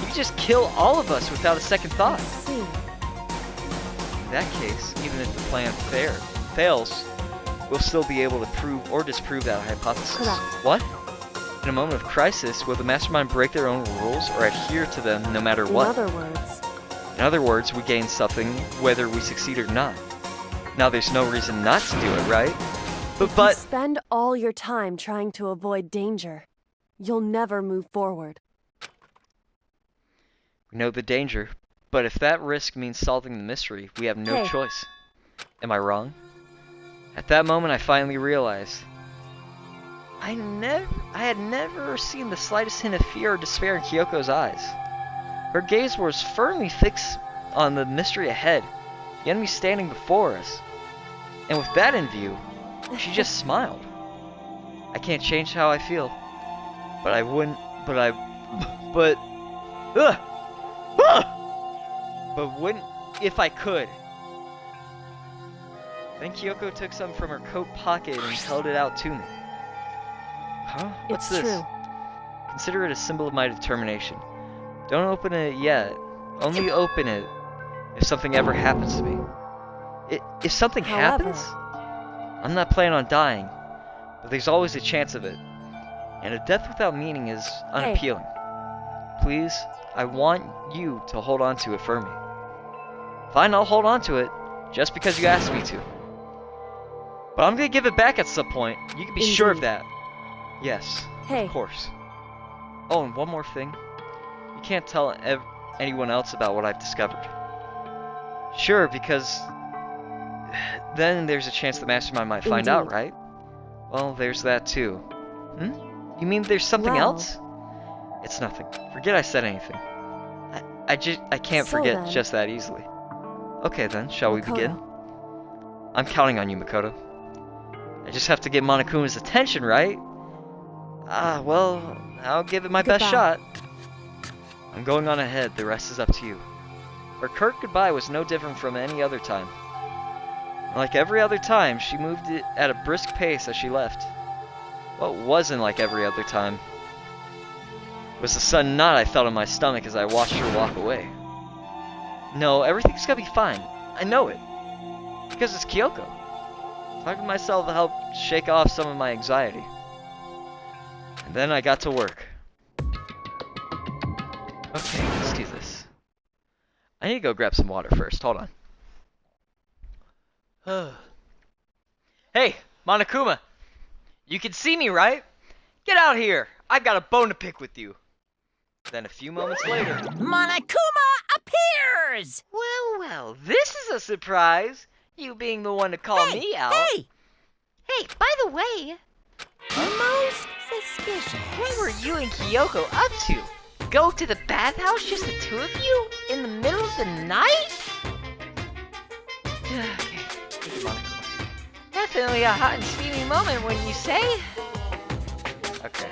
He could just kill all of us without a second thought. I see. In that case, even if the plan fails, we'll still be able to prove or disprove that hypothesis. Correct. What? In a moment of crisis, will the mastermind break their own rules or adhere to them no matter what? In other words, we gain something whether we succeed or not. Now there's no reason not to do it, right? You But spend all your time trying to avoid danger. You'll never move forward. we know the danger. But if that risk means solving the mystery, we have no Hey. choice. Am I wrong? At that moment, I finally realized I had never seen the slightest hint of fear or despair in Kyoko's eyes. Her gaze was firmly fixed on the mystery ahead, the enemy standing before us. And with that in view, she just smiled. I can't change how I feel, but wouldn't if I could. Then Kyoko took some from her coat pocket and held it out to me. Huh? What's It's this? true. Consider it a symbol of my determination. Don't open it yet. Only open it if something ever happens to me. If something However- happens, I'm not planning on dying, but there's always a chance of it. And a death without meaning is unappealing. Please, I want you to hold on to it for me. Fine, I'll hold on to it, just because you asked me to. But I'm gonna give it back at some point. You can be sure of Indeed. that. Yes, Hey. of course. Oh, and one more thing. You can't tell anyone else about what I've discovered. Sure, because then there's a chance the mastermind might find out, Indeed. right? Well, there's that too. You mean there's something Well- else? It's nothing. Forget I said anything. I can't So forget then- just that easily. Okay then, shall we begin? Makoto. I'm counting on you, Makoto. I just have to get Monokuma's attention, right? Well, I'll give it my best Goodbye. shot. I'm going on ahead, the rest is up to you. Her curt goodbye was no different from any other time. Like every other time, she moved it at a brisk pace as she left. What wasn't like every other time was the sudden knot I felt in my stomach as I watched her walk away. No, everything's gonna be fine. I know it. Because it's Kyoko. Talking to myself helped shake off some of my anxiety. And then I got to work. Okay, let's do this. I need to go grab some water first. Hold on. Hey, Monokuma! You can see me, right? Get out here! I've got a bone to pick with you. Then a few moments later... Monokuma appears! Well, this is a surprise! You being the one to call me out. Hey! Hey, by the way, Most suspicious. what were you and Kyoko up to? Go to the bathhouse, just the two of you? In the middle of the night? Okay, thank you, Monokuma. Definitely a hot and steamy moment, wouldn't you say? Okay.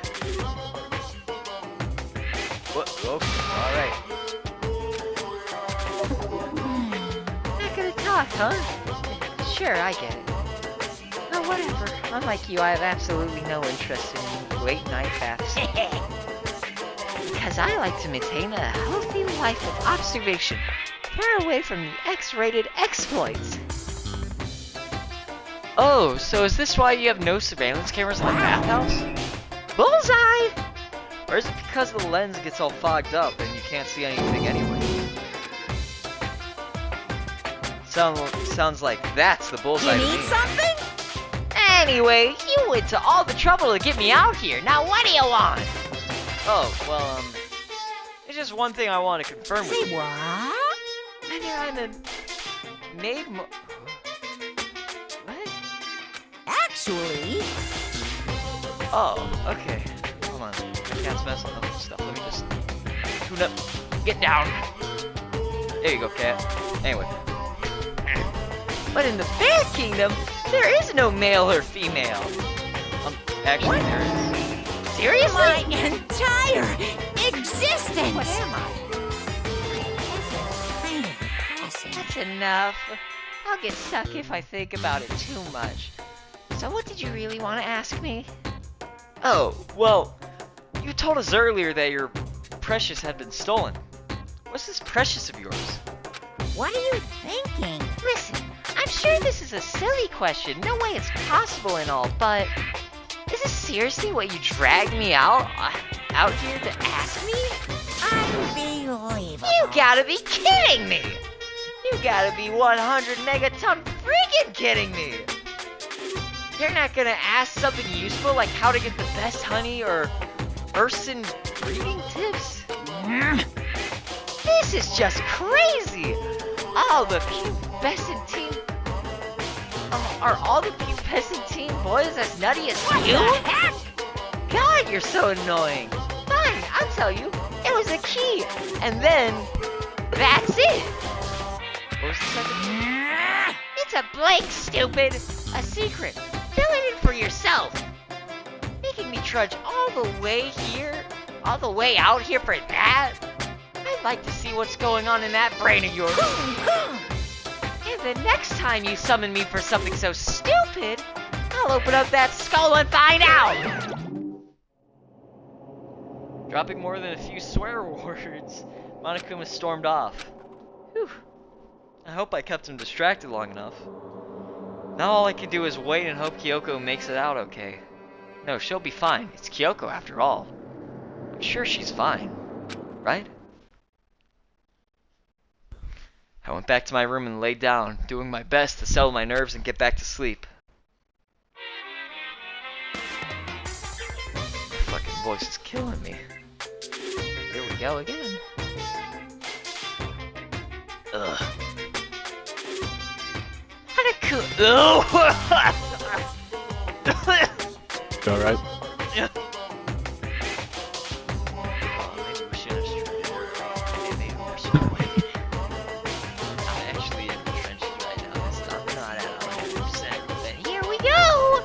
Alright. Not gonna talk, huh? Sure, I get it. Oh, whatever. Unlike you, I have absolutely no interest in late night baths. Because I like to maintain a healthy life of observation, far away from the X-rated exploits. Oh, so is this why you have no surveillance cameras in the bathhouse? Bullseye! Or is it because the lens gets all fogged up and you can't see anything anyway? Sounds like that's the bullseye You to need me. something? Anyway, you went to all the trouble to get me out here. Now what do you want? Oh, well, there's just one thing I want to confirm with Say you. what? I mean, I'm a maid. What? Actually, Oh, okay. Hold on. Cat's messing up and stuff. Let me just tune up. Get down. There you go, cat. Anyway. But in the Bear Kingdom, there is no male or female. Actually, there is. Seriously? My entire existence! What am I? That's enough. I'll get stuck if I think about it too much. So what did you really want to ask me? Oh, well, you told us earlier that your Precious had been stolen. What's this Precious of yours? What are you thinking? Listen, I'm sure this is a silly question. No way it's possible and all, but is this seriously what you dragged me out here to ask me? Unbelievable. You gotta be kidding me! You gotta be 100 megaton freaking kidding me! You're not gonna ask something useful like how to get the best honey or Urson breeding tips? This is just crazy! All the pubescent teen... are all the pubescent teen boys as nutty as you? What the heck? God, you're so annoying! Fine, I'll tell you. It was a key. And then... that's it! What was the second? It's a blank, stupid! A secret. Fill it in for yourself. Making me trudge all the way here, all the way out here for that? I'd like to see what's going on in that brain of yours. And the next time you summon me for something so stupid, I'll open up that skull and find out! Dropping more than a few swear words, Monokuma stormed off. Whew. I hope I kept him distracted long enough. Now all I can do is wait and hope Kyoko makes it out okay. No, she'll be fine. It's Kyoko after all. I'm sure she's fine. Right? I went back to my room and laid down, doing my best to settle my nerves and get back to sleep. My fucking voice is killing me. Here we go again. Ugh. Alright. Oh, maybe we should have started. Maybe we should have waited. I'm actually in the trenches right now. It's not at 100%. But here we go!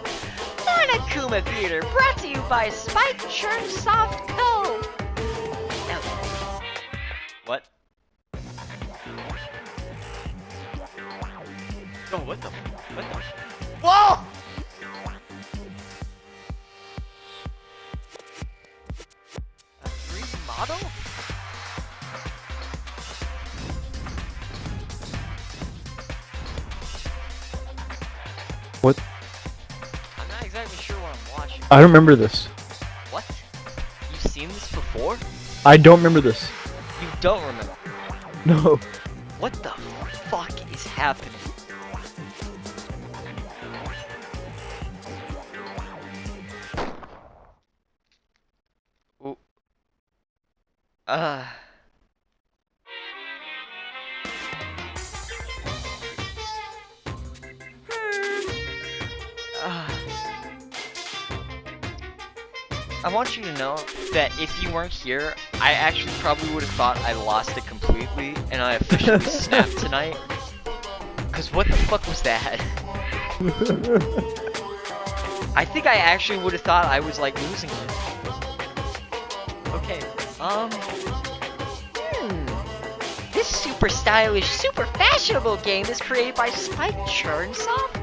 Monokuma Theater, brought to you by Spike Churn Soft Co. What? Oh, what the? What the? Whoa! A 3D model? What? I'm not exactly sure what I'm watching. I don't remember this. What? You've seen this before? I don't remember this. You don't remember? No. What the fuck is happening? Ooh. I want you to know that if you weren't here, I actually probably would have thought I lost it completely and I officially snapped tonight. Cause what the fuck was that? I think I actually would have thought I was like losing it. Okay, This super stylish, super fashionable game is created by Spike Churnsoft?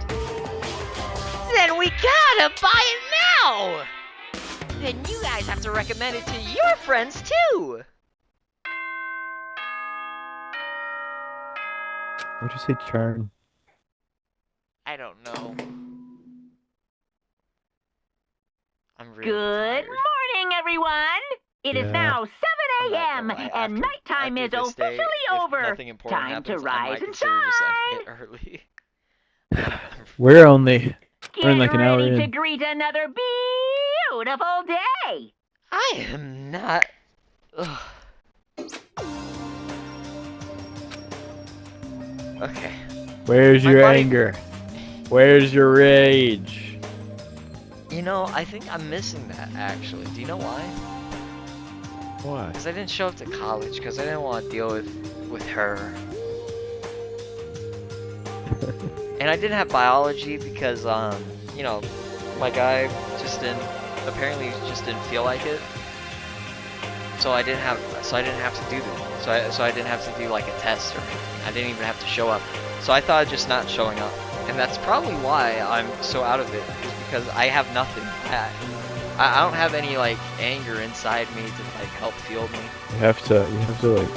Then we gotta buy it now! Then you guys have to recommend it to your friends too! What'd you say, churn? I don't know. I'm really Good tired. morning, everyone! It is Yeah. now 7 I'm not a.m. gonna lie, and nighttime after is this day, officially if over. nothing important Time happens, to I might rise and consider just ending shine. it early. We're only... Get We're in like an hour ready to in. greet another beautiful day. I am not. Ugh. Okay. Where's My your body- anger? Where's your rage? You know, I think I'm missing that, actually. Do you know why? Why? Because I didn't show up to college, because I didn't want to deal with her. And I didn't have biology because, you know, my guy apparently just didn't feel like it. So I didn't have to do that. So I didn't have to do like a test or anything. I didn't even have to show up. So I thought just not showing up. And that's probably why I'm so out of it, is because I have nothing. I don't have any like anger inside me to like help fuel me. You have to like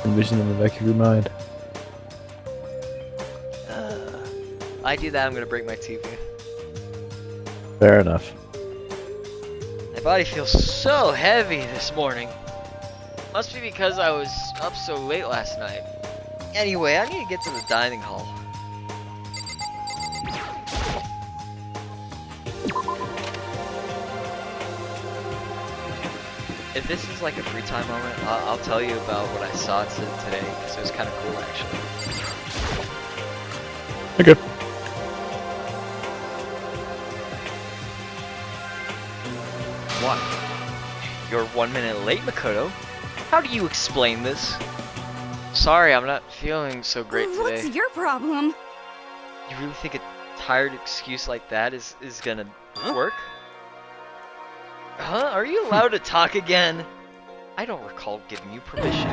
envision in the back of your mind. I do that, I'm gonna break my TV. Fair enough. My body feels so heavy this morning. Must be because I was up so late last night. Anyway, I need to get to the dining hall. If this is like a free time moment, I'll tell you about what I saw today, because it was kind of cool actually. Okay. What? You're 1 minute late, Makoto. How do you explain this? Sorry, I'm not feeling so great today. What's your problem? You really think a tired excuse like that is gonna work? Huh? Are you allowed to talk again? I don't recall giving you permission.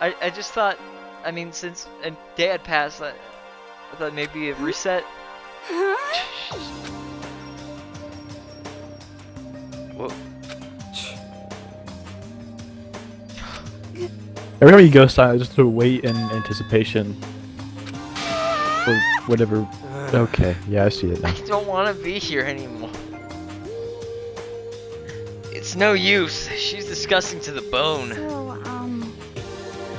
I just thought, I mean, since a day had passed, I thought maybe a reset. Huh? Whoa. Every time you go silent, just to wait in anticipation for whatever. Okay, yeah, I see it now. I don't want to be here anymore. It's no use. She's disgusting to the bone. So,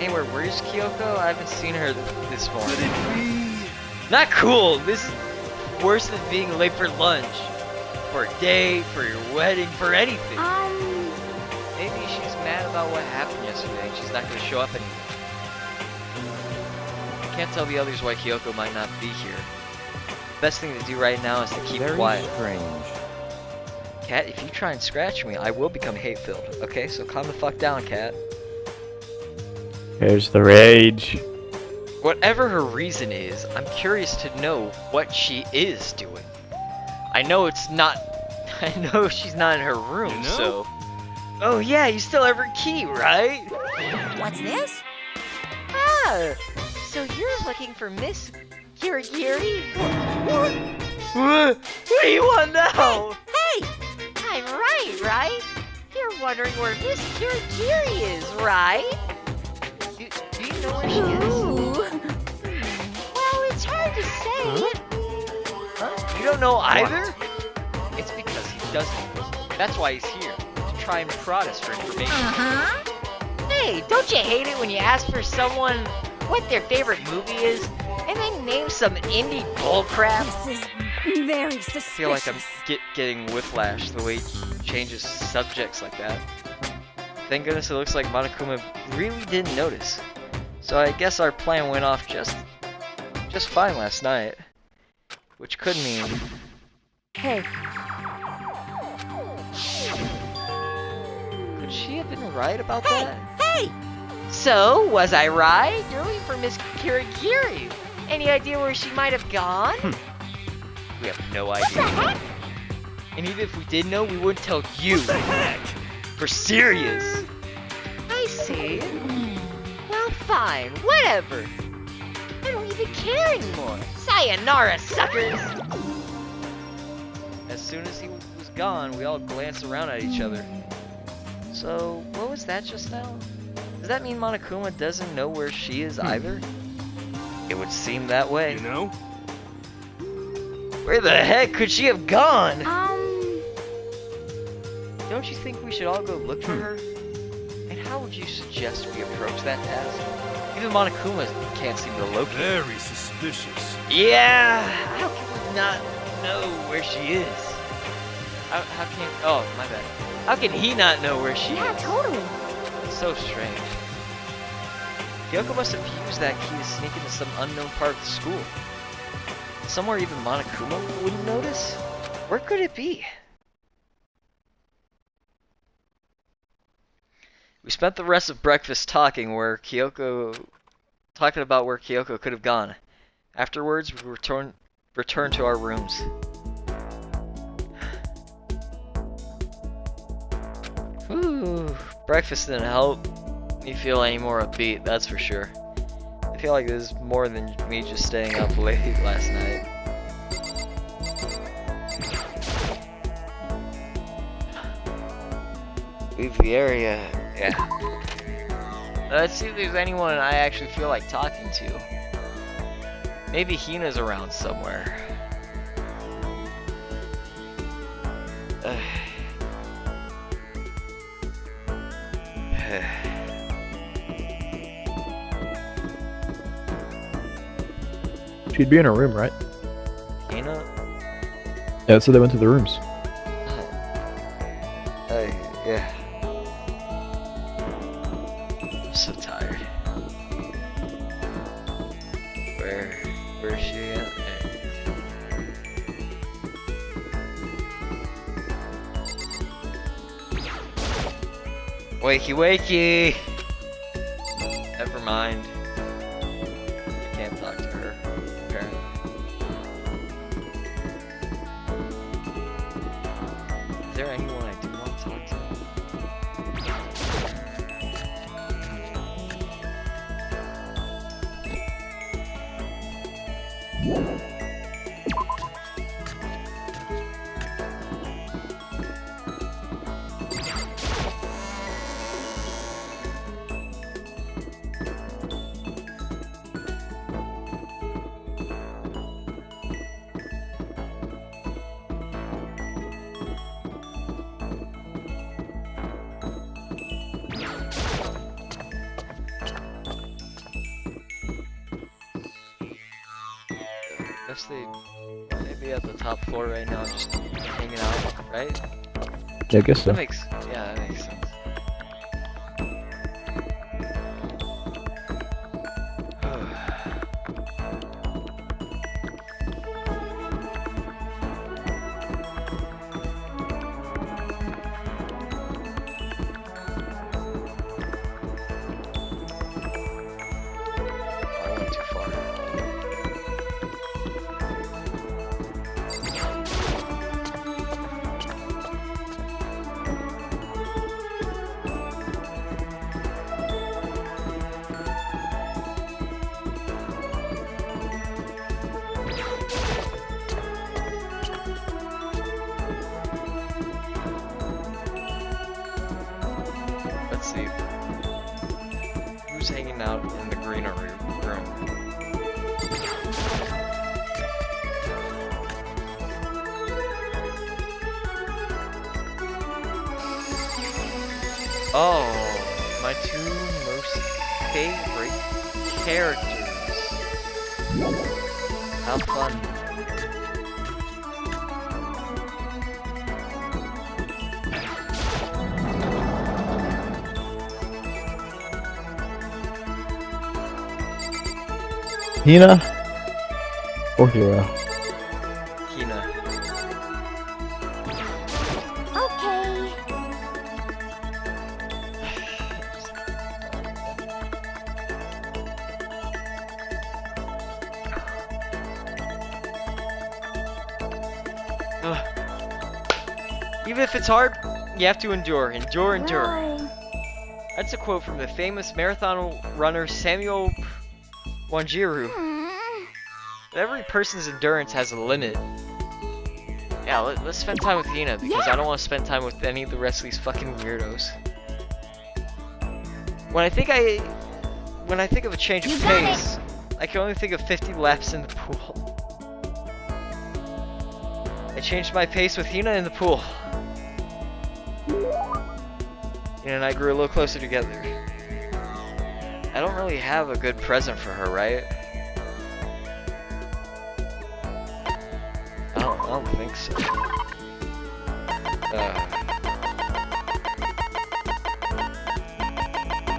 Anyway, where's Kyoko? I haven't seen her this morning. Not cool. This is worse than being late for lunch, for a date, for your wedding, for anything. Maybe she's mad about what happened yesterday and she's not going to show up anymore. I can't tell the others why Kyoko might not be here. Best thing to do right now is to keep quiet. Strange. Cat, if you try and scratch me, I will become hate-filled. Okay, so calm the fuck down, Cat. Here's the rage. Whatever her reason is, I'm curious to know what she is doing. I know she's not in her room, You know? so... Oh yeah, you still have her key, right? What's this? Ah, so you're looking for Miss Kirigiri? What do you want now? Hey! I'm right? You're wondering where Miss Kirigiri is, right? Do you know where she is? ooh. Well, it's hard to say. Huh? You don't know either? It's because he doesn't. That's why he's here. To try and prod us for information. Hey, don't you hate it when you ask for someone what their favorite movie is, and then name some indie bullcrap? This is very suspicious. I feel like I'm getting whiplash the way he changes subjects like that. Thank goodness it looks like Monokuma really didn't notice. So I guess our plan went off just fine last night. Which could mean... Hey, Could she have been right about that? Hey! So, was I right? You're looking for Miss Kirigiri. Any idea where she might have gone? We have no idea. And even if we did know, we wouldn't tell you. What the heck? We're serious. I see. Well, fine. Whatever. I don't even care anymore. Sayonara, suckers! As soon as he was gone, we all glanced around at each other. So, what was that just now? Does that mean Monokuma doesn't know where she is either? It would seem that way. You know? Where the heck could she have gone? Don't you think we should all go look for her? And how would you suggest we approach that task? Even Monokuma can't seem to locate her. Very suspicious. Yeah! How can we not know where she is? How can... Oh, my bad. How can he not know where she Yeah, is? totally. It's so strange. Kyoko must have used that key to sneak into some unknown part of the school. Somewhere even Monokuma wouldn't notice? Where could it be? We spent the rest of breakfast talking about where Kyoko could have gone. Afterwards, we returned to our rooms. Whew, breakfast didn't help me feel any more upbeat, that's for sure. I feel like this is more than me just staying up late last night. Leave the area, yeah. Let's see if there's anyone I actually feel like talking to. Maybe Hina's around somewhere. She'd be in her room, right? Hina? Yeah, so they went to the rooms. Yeah. I'm so tired. Where is she at? Wakey wakey! Never mind. I can't talk to her, apparently. Is there anyone I do want to talk to? Guess they be at the top floor right now, just hanging out, right? Yeah, I guess so. That makes sense. I went too far. Let's see. Who's hanging out in the greenery room? Oh, my two most favorite characters. How fun. Hina or Hero? Hina. Okay. Ugh. Even if it's hard, you have to endure. Endure, endure. Bye. That's a quote from the famous marathon runner Samuel Wanjiru. Every person's endurance has a limit. Yeah, let's spend time with Hina because I don't want to spend time with any of the rest of these fucking weirdos. When I think of a change of pace, I can only think of 50 laps in the pool. I changed my pace with Hina in the pool. Hina and I grew a little closer together. I don't really have a good present for her, right? I don't think so.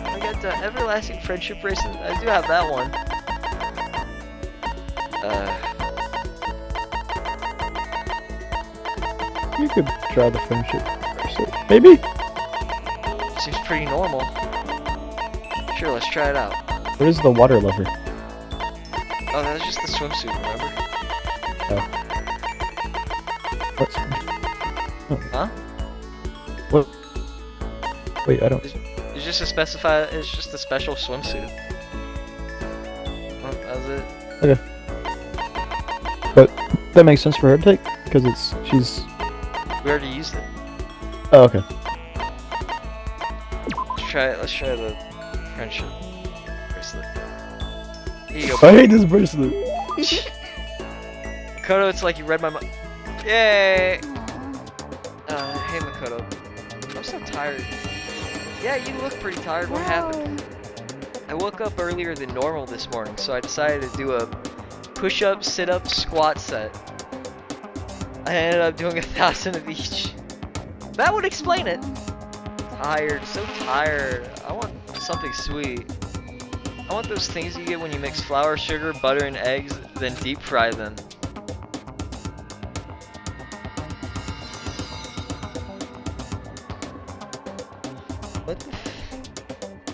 I got the everlasting friendship bracelet. I do have that one. You could try the friendship bracelet. Maybe? Seems pretty normal. Sure, let's try it out. What is the water lover? Oh, that was just the swimsuit, remember? Oh. What's... Huh? What? Wait, I don't... It's just a it's just a special swimsuit. Well, that was it. Okay. But that makes sense for her to take, because she's... We already used it. Oh, okay. Let's try the friendship bracelet. Here you go. I hate this bracelet! Makoto, it's like you read my mind. Yay! Hey Makoto. I'm so tired. Yeah, you look pretty tired. What happened? I woke up earlier than normal this morning, so I decided to do a push-up, sit-up, squat set. I ended up doing 1,000 of each. That would explain it. Tired, so tired. I want something sweet. I want those things you get when you mix flour, sugar, butter, and eggs, then deep fry them. What the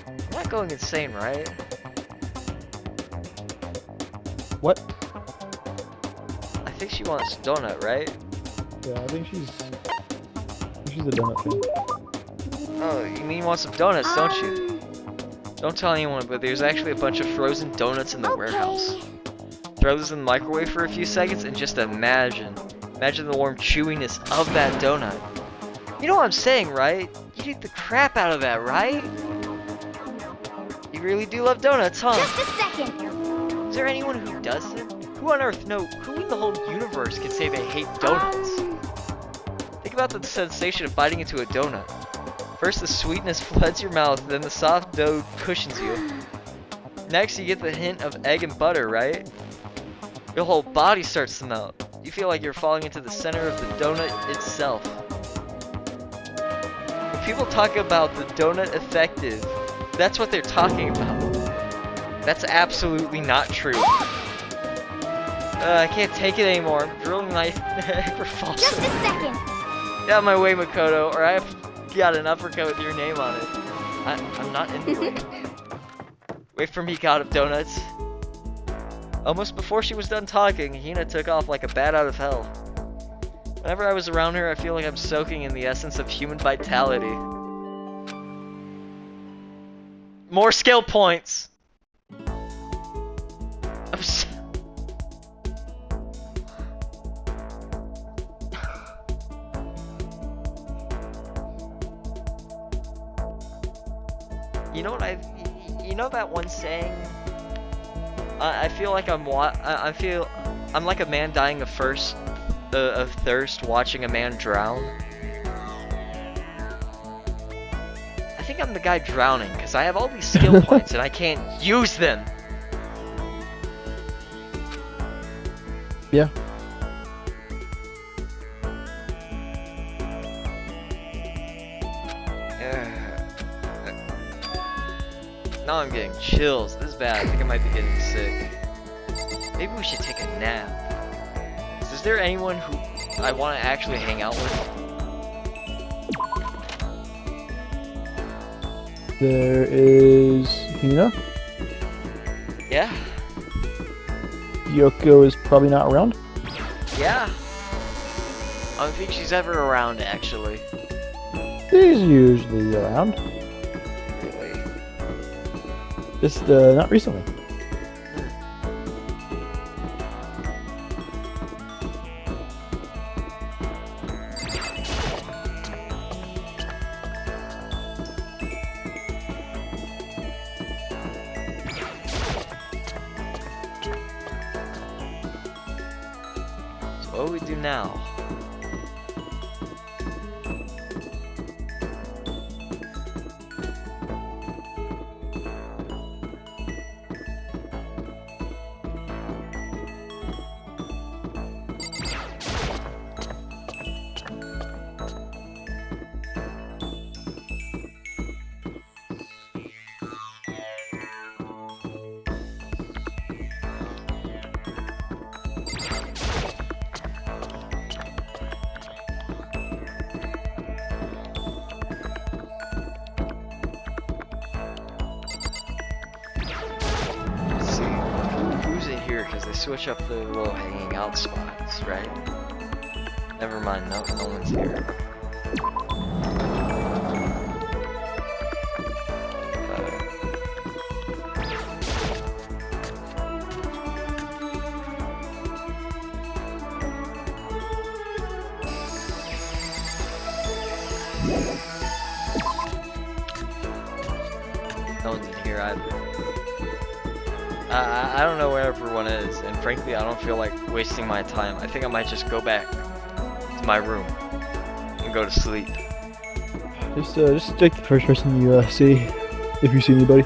I'm not going insane, right? What? I think she wants donut, right? Yeah, I think she's a donut fan. Oh, you mean you want some donuts, don't you? Don't tell anyone, but there's actually a bunch of frozen donuts in the warehouse. Throw those in the microwave for a few seconds and just imagine the warm chewiness of that donut. You know what I'm saying, right? You'd eat the crap out of that, right? You really do love donuts, huh? Just a second. Is there anyone who doesn't? Who on earth, no, who in the whole universe can say they hate donuts? Think about the sensation of biting into a donut. First the sweetness floods your mouth, then the soft dough cushions you. Next you get the hint of egg and butter, right? Your whole body starts to melt. You feel like you're falling into the center of the donut itself. When people talk about the donut effective, that's what they're talking about. That's absolutely not true. I can't take it anymore. I'm drilling my neck for false. Just a second. Get out of my way, Makoto, or I've got an uppercut with your name on it. I'm not in the way. Wait for me, God of Donuts. Almost before she was done talking, Hina took off like a bat out of hell. Whenever I was around her, I feel like I'm soaking in the essence of human vitality. More skill points! I'm so You know what you know that one saying? I feel like I'm like a man dying of thirst watching a man drown. I think I'm the guy drowning because I have all these skill points and I can't use them. Yeah. Now I'm getting chills. This is bad. I think I might be getting sick. Maybe we should take a nap. Is there anyone who I want to actually hang out with? There is Hina. Yeah. Yoko is probably not around. Yeah. I don't think she's ever around, actually. She's usually around. Really? Just not recently. So what do we do now? switch up the little hanging out spots, right? Never mind, no one's here. No one's in here either. I don't know where everyone is, and frankly, I don't feel like wasting my time. I think I might just go back to my room and go to sleep. Just take the first person you see, if you see anybody.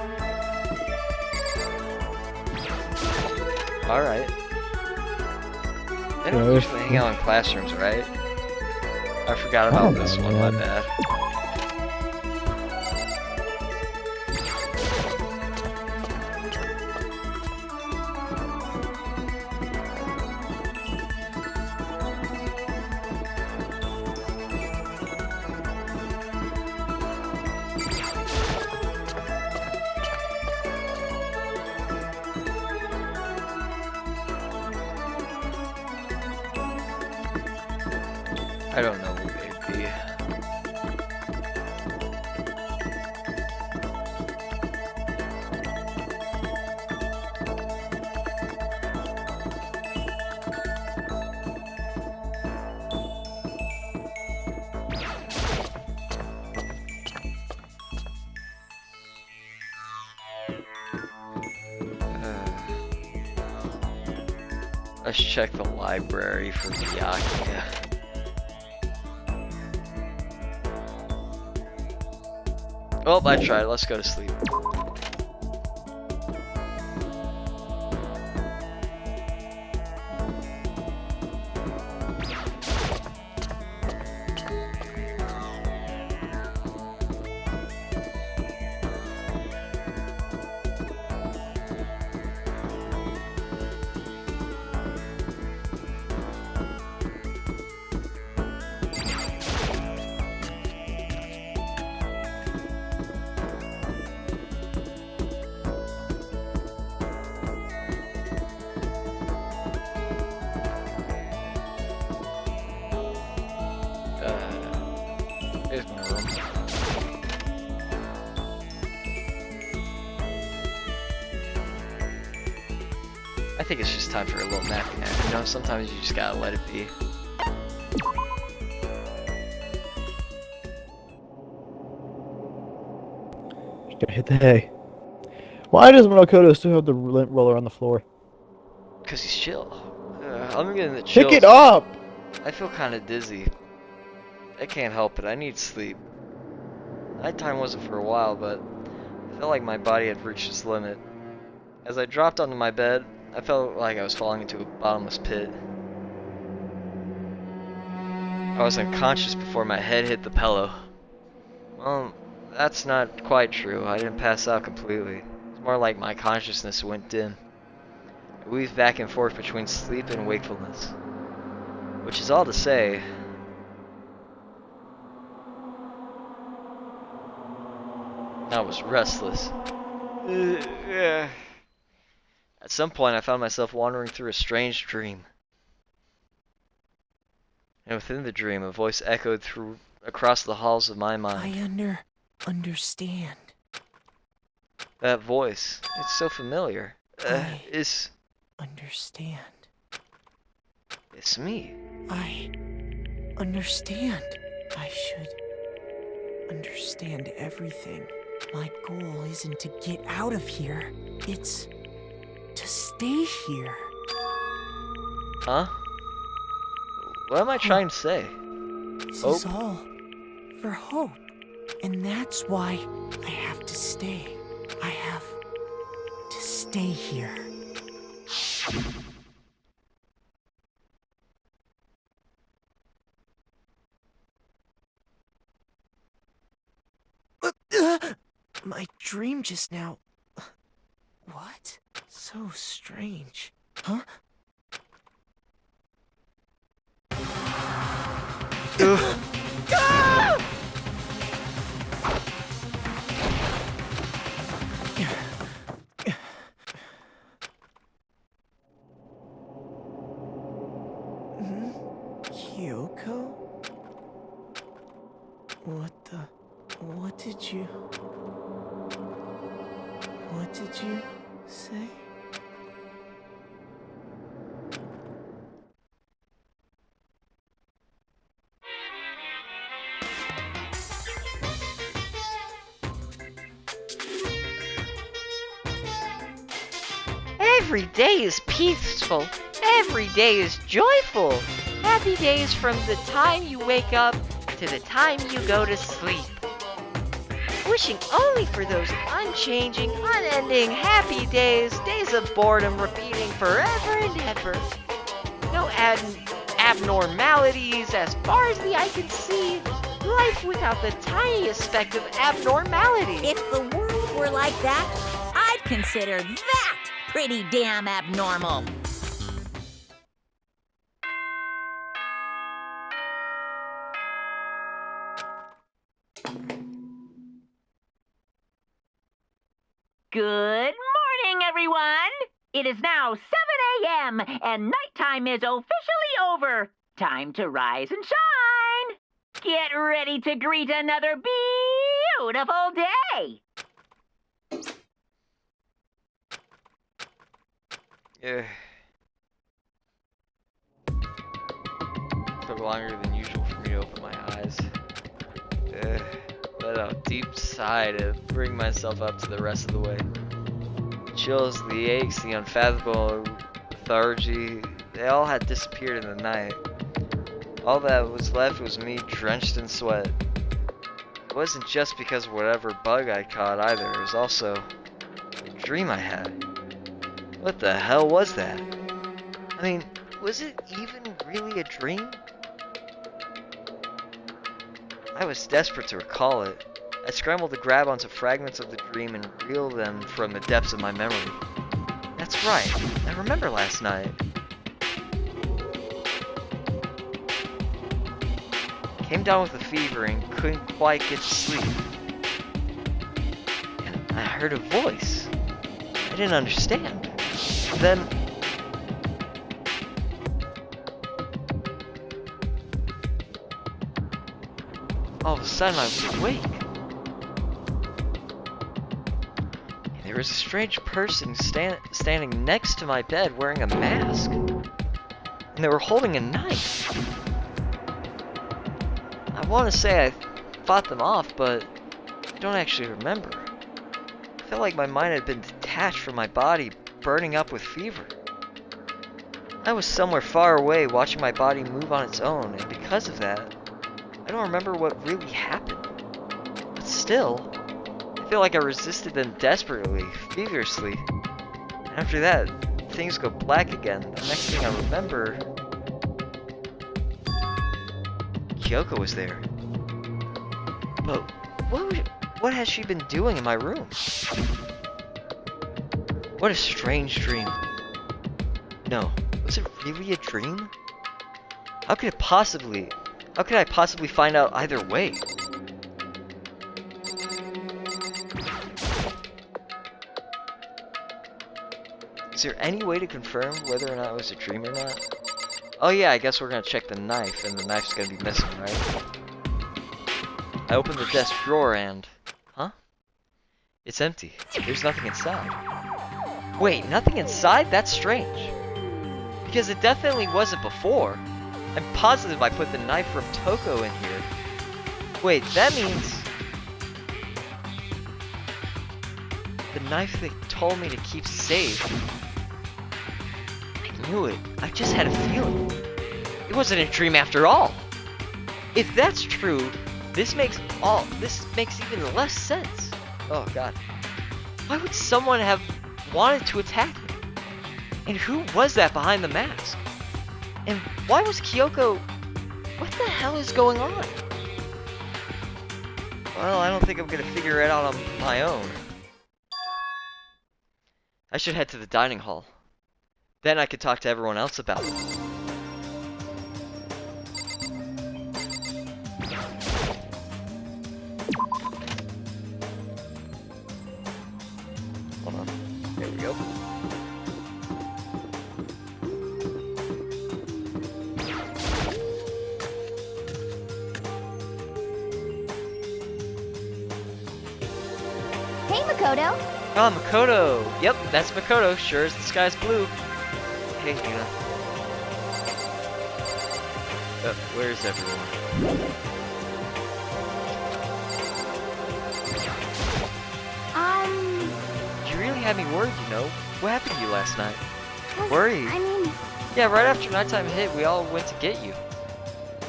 All right. They don't usually hang out in classrooms, right? I forgot about this one. My bad. I don't know who they'd be. Let's check the library for Miyake. Oh, I tried. Let's go to sleep. Here's my room. I think it's just time for a little nap. You know, sometimes you just gotta let it be. Just gotta hit the hay. Why does Makoto still have the lint roller on the floor? Cause he's chill. I'm getting the chills. Pick it up! I feel kind of dizzy. I can't help it. I need sleep. Nighttime wasn't for a while, but I felt like my body had reached its limit. As I dropped onto my bed, I felt like I was falling into a bottomless pit. I was unconscious before my head hit the pillow. Well, that's not quite true. I didn't pass out completely. It's more like my consciousness went dim. I weaved back and forth between sleep and wakefulness. Which is all to say, I was restless. At some point, I found myself wandering through a strange dream. And within the dream, a voice echoed across the halls of my mind. I understand. That voice, it's so familiar. It's Understand. It's me. I understand. I should understand everything. My goal isn't to get out of here. It's to stay here. Huh? What am I trying to say? This Hope? is all for hope. And that's why I have to stay. I have to stay here. My dream just now. What? So strange. Huh? What did you say? Every day is peaceful. Every day is joyful. Happy days from the time you wake up to the time you go to sleep. Wishing only for those unchanging, unending, happy days, days of boredom repeating forever and ever. No abnormalities as far as the eye can see. Life without the tiniest speck of abnormality. If the world were like that, I'd consider that pretty damn abnormal. Good morning, everyone! It is now 7 a.m. and nighttime is officially over. Time to rise and shine! Get ready to greet another beautiful day! Took longer than usual for me to open my eyes. Let out a deep sigh to bring myself up to the rest of the way. The chills, the aches, the unfathomable lethargy, they all had disappeared in the night. All that was left was me drenched in sweat. It wasn't just because of whatever bug I caught either, it was also a dream I had. What the hell was that? I mean, was it even really a dream? I was desperate to recall it. I scrambled to grab onto fragments of the dream and reel them from the depths of my memory. That's right, I remember last night. I came down with a fever and couldn't quite get to sleep. And I heard a voice. I didn't understand. Then all of a sudden I was awake. And there was a strange person standing next to my bed wearing a mask. And they were holding a knife. I want to say I fought them off, but I don't actually remember. I felt like my mind had been detached from my body, burning up with fever. I was somewhere far away watching my body move on its own, and because of that, I don't remember what really happened. But still, I feel like I resisted them desperately, feverishly. And after that, things go black again. The next thing I remember, Kyoko was there. But what has she been doing in my room? What a strange dream. No, was it really a dream? How could I possibly find out either way? Is there any way to confirm whether or not it was a dream or not? Oh yeah, I guess we're gonna check the knife, and the knife's gonna be missing, right? I opened the desk drawer and... Huh? It's empty. There's nothing inside. Wait, nothing inside? That's strange. Because it definitely wasn't before. I'm positive I put the knife from Toko in here. Wait, that means... the knife they told me to keep safe. I knew it. I just had a feeling. It wasn't a dream after all. If that's true, this makes even less sense. Oh god. Why would someone have wanted to attack me? And who was that behind the mask? And why was Kyoko... What the hell is going on? Well, I don't think I'm gonna figure it out on my own. I should head to the dining hall. Then I could talk to everyone else about it. Hold on. There we go. Hey, Makoto. Oh, Makoto. Yep, that's Makoto. Sure as the sky's blue. Hey, Yuna. Where's everyone? You really had me worried, you know. What happened to you last night? Worried? I mean... Yeah, right after nighttime hit, we all went to get you.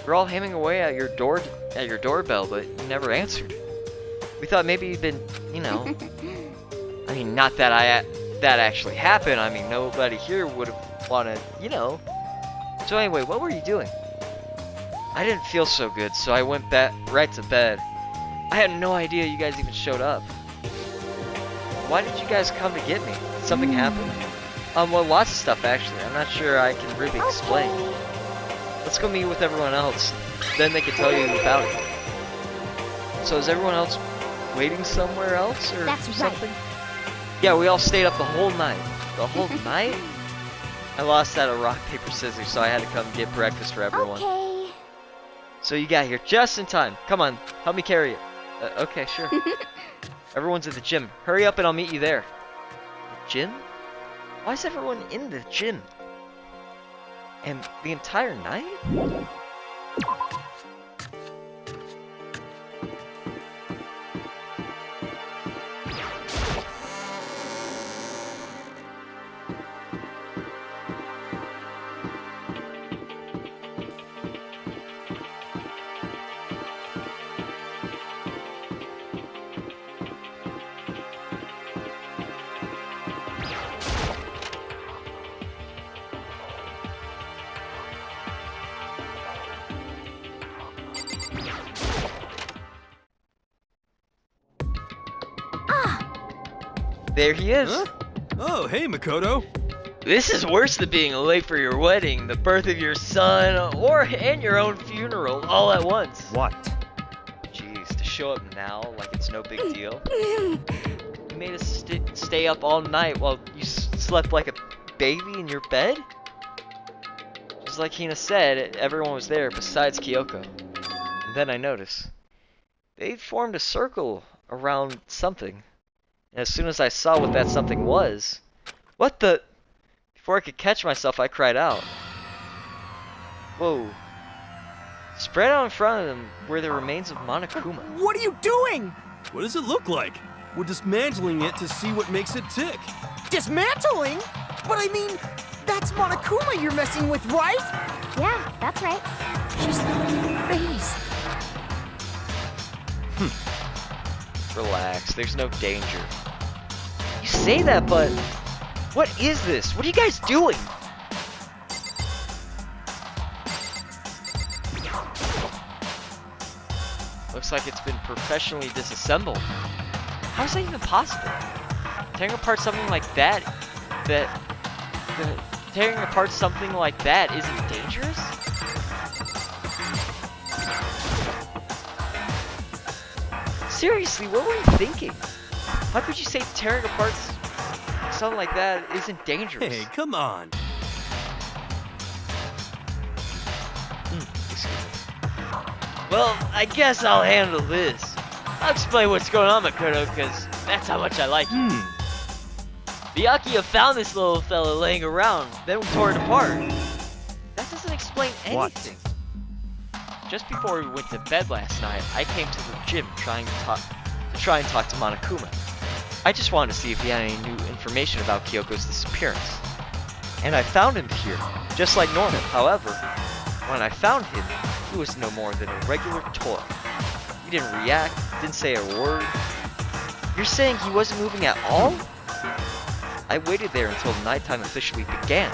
We're all hammering away at your doorbell, but you never answered. We thought maybe you'd been, you know... I mean, not that that actually happened. I mean, nobody here would have wanted, you know. So anyway, what were you doing? I didn't feel so good, so I went right to bed. I had no idea you guys even showed up. Why did you guys come to get me? Did something happen? Well, lots of stuff actually. I'm not sure I can really explain. Let's go meet with everyone else. Then they can tell you about it. So is everyone else waiting somewhere else or something? Right. Yeah, we all stayed up the whole night. The whole night? I lost that at rock, paper, scissors, so I had to come get breakfast for everyone. Okay. So you got here just in time. Come on, help me carry it. Okay, sure. Everyone's at the gym. Hurry up and I'll meet you there. The gym? Why is everyone in the gym? And the entire night? There he is. Huh? Oh, hey, Makoto. This is worse than being late for your wedding, the birth of your son, and your own funeral all at once. What? Jeez, to show up now like it's no big deal. You made us stay up all night while you slept like a baby in your bed? Just like Hina said, everyone was there besides Kyoko. And then I noticed. They formed a circle around something. And as soon as I saw what that something was, what the... Before I could catch myself, I cried out. Whoa. Spread out in front of them were the remains of Monokuma. What are you doing? What does it look like? We're dismantling it to see what makes it tick. Dismantling? But I mean, that's Monokuma you're messing with, right? Yeah, that's right. She's not even phased. Relax, there's no danger. You say that, but... What is this? What are you guys doing? Looks like it's been professionally disassembled. How is that even possible? Tearing apart something like that... Tearing apart something like that isn't dangerous? Seriously, what were you thinking? How could you say tearing apart something like that isn't dangerous? Hey, come on. Excuse me. Well, I guess I'll handle this. I'll explain what's going on, Makoto, because that's how much I like you. The Akiya found this little fella laying around, then we tore it apart. That doesn't explain anything. Just before we went to bed last night, I came to the gym trying to try and talk to Monokuma. I just wanted to see if he had any new information about Kyoko's disappearance. And I found him here, just like normal. However, when I found him, he was no more than a regular toy. He didn't react, didn't say a word. You're saying he wasn't moving at all? I waited there until nighttime officially began,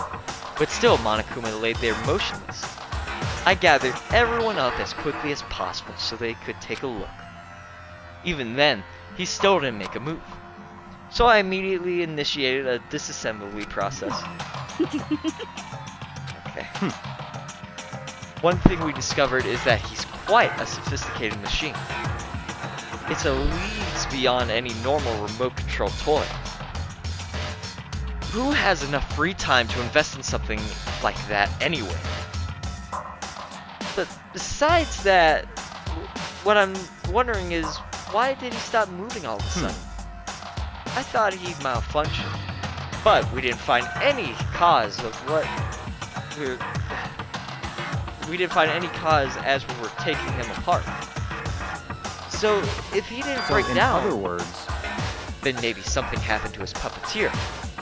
but still Monokuma laid there motionless. I gathered everyone up as quickly as possible so they could take a look. Even then, he still didn't make a move. So I immediately initiated a disassembly process. Okay. One thing we discovered is that he's quite a sophisticated machine. It's a leagues beyond any normal remote control toy. Who has enough free time to invest in something like that anyway? But besides that, what I'm wondering is, why did he stop moving all of a sudden? I thought he malfunctioned, but we didn't find any cause of what we didn't find any cause as we were taking him apart. So if he didn't break down, in other words, then maybe something happened to his puppeteer,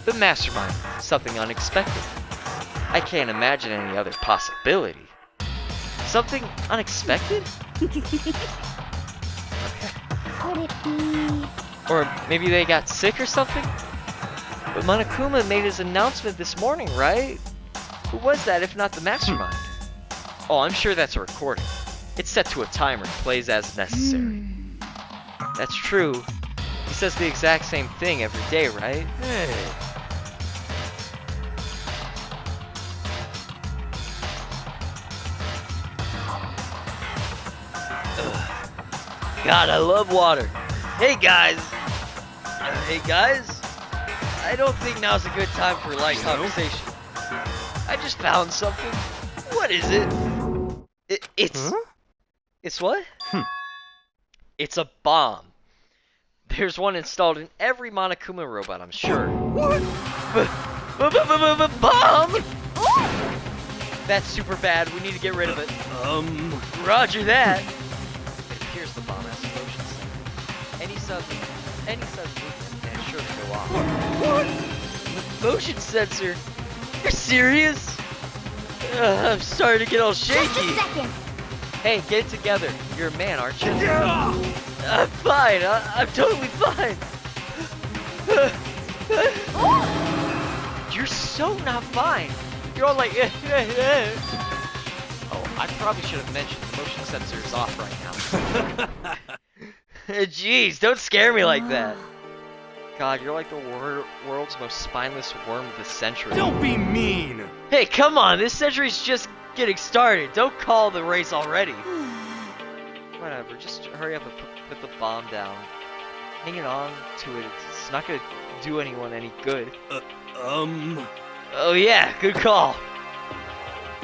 the mastermind, something unexpected. I can't imagine any other possibility. Something unexpected? Could it be... Or maybe they got sick or something? But Monokuma made his announcement this morning, right? Who was that if not the mastermind? Oh, I'm sure that's a recording. It's set to a timer and plays as necessary. That's true. He says the exact same thing every day, right? Hey. God, I love water. Hey guys. Hey guys. I don't think now's a good time for light conversation. I just found something. What is it? It's... Huh? It's what? It's a bomb. There's one installed in every Monokuma robot, I'm sure. What? Bomb? That's super bad. We need to get rid of it. Roger that. It appears the bomb has a motion sensor. Any sudden movement and it's sure to go off. What? Motion sensor? You're serious? I'm starting to get all shaky. Just a second. Hey, get it together. You're a man, aren't you? Yeah. I'm fine. I'm totally fine. You're so not fine. You're all like, Oh, I probably should have mentioned the motion sensor is off right now. Jeez, don't scare me like that. God, you're like the world's most spineless worm of the century. Don't be mean. Hey, come on. This century's just getting started. Don't call the race already. Whatever, just hurry up and put the bomb down. Hanging on to it, it's not gonna do anyone any good. Oh yeah, good call.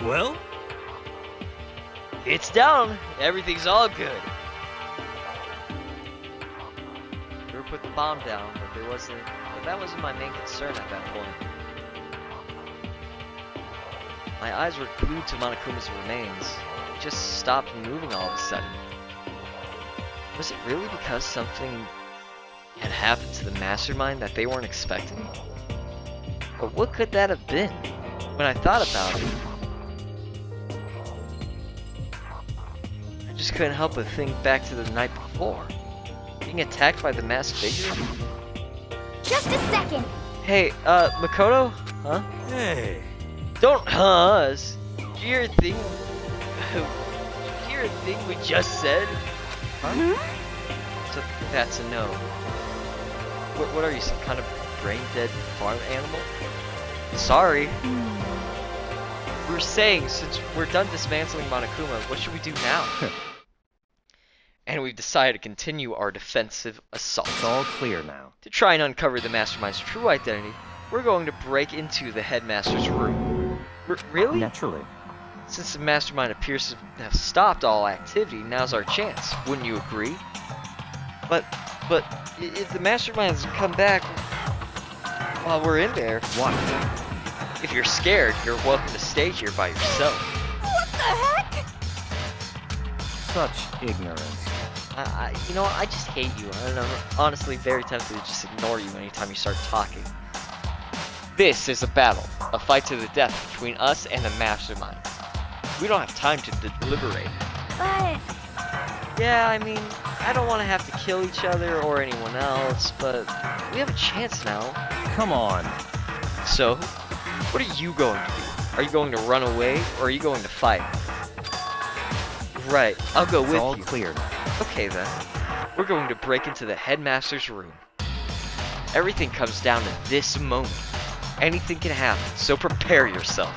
Well? It's down. Everything's all good. We were put the bomb down, but that wasn't my main concern at that point. My eyes were glued to Monokuma's remains. It just stopped moving all of a sudden. Was it really because something had happened to the mastermind that they weren't expecting? Or what could that have been? When I thought about it, I just couldn't help but think back to the night before. Being attacked by the masked figure? Just a second. Hey, Makoto? Huh? Hey. Don't us. Did you hear a thing? Did you hear a thing we just said? Huh? So that's a no. What are you, some kind of brain-dead farm animal? Sorry. We were saying, since we're done dismantling Monokuma, what should we do now? And we've decided to continue our defensive assault. It's all clear now. To try and uncover the Mastermind's true identity, we're going to break into the Headmaster's room. Really? Naturally. Since the Mastermind appears to have stopped all activity, now's our chance. Wouldn't you agree? But if the Mastermind's come back while we're in there... What? If you're scared, you're welcome to stay here by yourself. What the heck? Such ignorance. You know, I just hate you, and I'm honestly very tempted to just ignore you anytime you start talking. This is a battle, a fight to the death between us and the Mastermind. We don't have time to deliberate. But... Yeah, I mean, I don't want to have to kill each other or anyone else, but we have a chance now. Come on. So, what are you going to do? Are you going to run away, or are you going to fight? Right, I'll go with you. It's all clear now. Okay then. We're going to break into the Headmaster's room. Everything comes down to this moment. Anything can happen, so prepare yourself.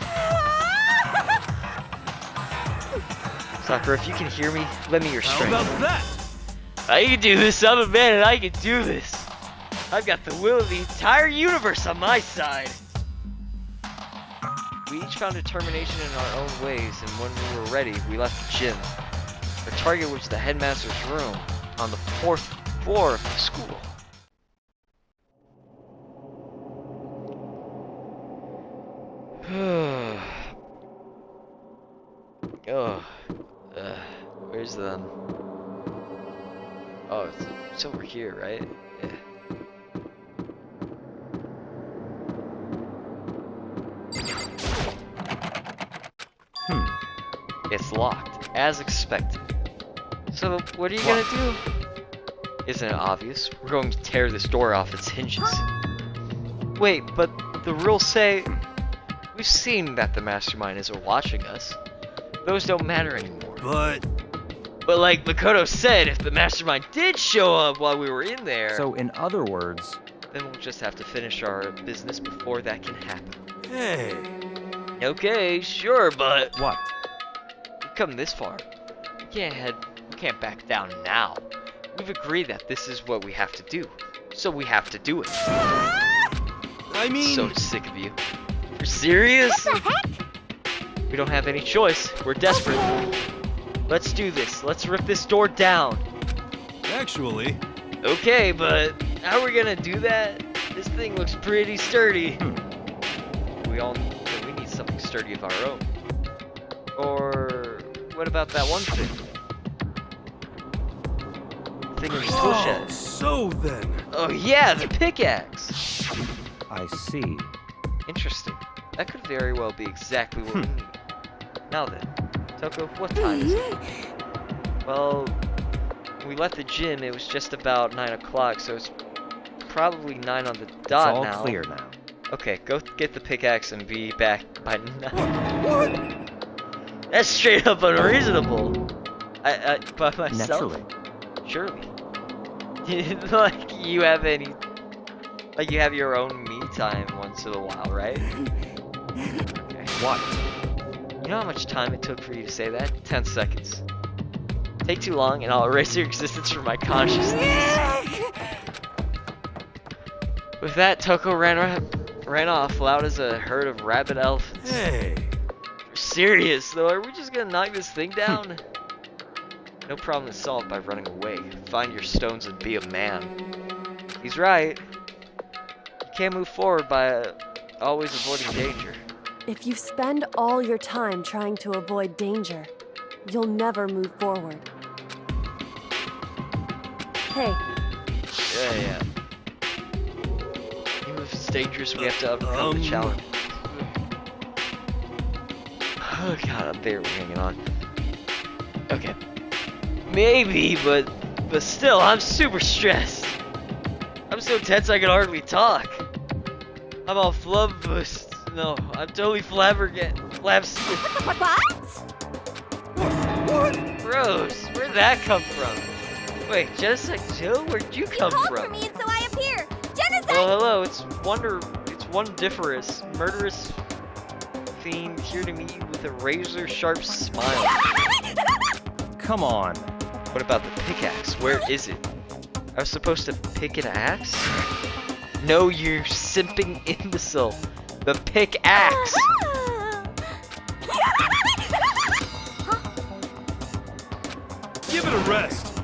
Sakura, if you can hear me, lend me your strength. How about that? I can do this, I'm a man and I can do this. I've got the will of the entire universe on my side. We each found determination in our own ways, and when we were ready, we left the gym. Our target was the Headmaster's room on the 4th floor of the school. is, oh, it's over here, right? Yeah. It's locked, as expected. So, what are you gonna do? Isn't it obvious? We're going to tear this door off its hinges. Wait, but the rules say... We've seen that the mastermind isn't watching us. Those don't matter anymore. But like Makoto said, if the mastermind did show up while we were in there... So, in other words... Then we'll just have to finish our business before that can happen. Hey. Okay, sure, but... What? We've come this far. We can't back down now. We've agreed that this is what we have to do. So we have to do it. I mean... So sick of you. You're serious? What the heck? We don't have any choice. We're desperate. Let's do this. Let's rip this door down. Actually... Okay, but how are we gonna do that? This thing looks pretty sturdy. We need something sturdy of our own. Or what about that one thing? Thing in the tool shed. So then... Oh yeah, the pickaxe! I see. Interesting. That could very well be exactly what we need. Now then, Toko, what time is it? Well, when we left the gym, it was just about 9 o'clock, so it's probably 9 on the dot now. It's all clear now. Okay, go get the pickaxe and be back by 9. What? That's straight up unreasonable. I by myself? Naturally. Surely. Like you have any... Like you have your own me time once in a while, right? Okay. What? You know how much time it took for you to say that? 10 seconds. Take too long and I'll erase your existence from my consciousness. With that, Toko ran off loud as a herd of rabid elephants. Hey. You're serious though? Are we just gonna knock this thing down? No problem is solved by running away. Find your stones and be a man. He's right. You can't move forward by always avoiding danger. If you spend all your time trying to avoid danger, you'll never move forward. Hey. Yeah. Even if it's dangerous, we have to overcome the challenge. Oh god, I'm barely hanging on. Okay. Maybe, but still, I'm super stressed. I'm so tense I can hardly talk. I'm all flubbergasted. No, I'm totally flabbergasted. What? Rose, where'd that come from? Wait, Genocide Joe? Where'd you come He called from? for me and so I appear. Genocide! Well, hello, it's wondiferous, murderous fiend here to meet you with a razor-sharp smile. Come on. What about the pickaxe? Where is it? I was supposed to pick an axe? No, you simping imbecile. The pickaxe! Give it a rest.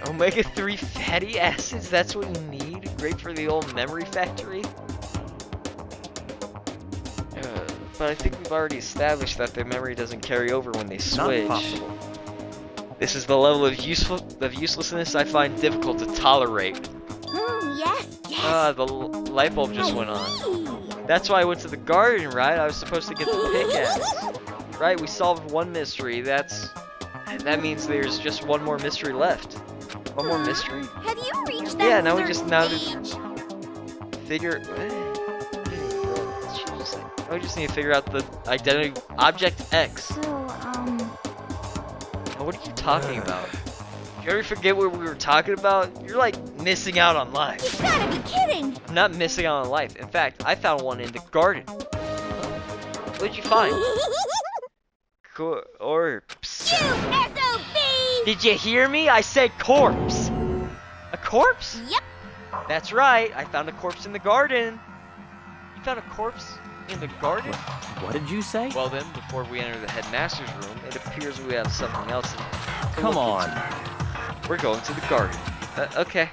Omega-3 fatty acids? That's what you need? Great for the old memory factory? But I think we've already established that their memory doesn't carry over when they switch. Not possible. This is the level of uselessness I find difficult to tolerate. Yes. Ah, the light bulb just went on. That's why I went to the garden, right? I was supposed to get the pickaxe. Right, we solved one mystery. That means there's just one more mystery left. One more mystery? Have you reached that Yeah, now we certain just age? figure. We just need to figure out the identity object X. So, What are you talking about? Did you ever forget what we were talking about? You're like missing out on life. You gotta be kidding! I'm not missing out on life. In fact, I found one in the garden. What did you find? Corpse. You SOB! Did you hear me? I said corpse. A corpse? Yep. That's right. I found a corpse in the garden. You found a corpse in the garden? What did you say? Well then, before we enter the headmaster's room, it appears we have something else to Come look on. into. We're going to the garden. Okay.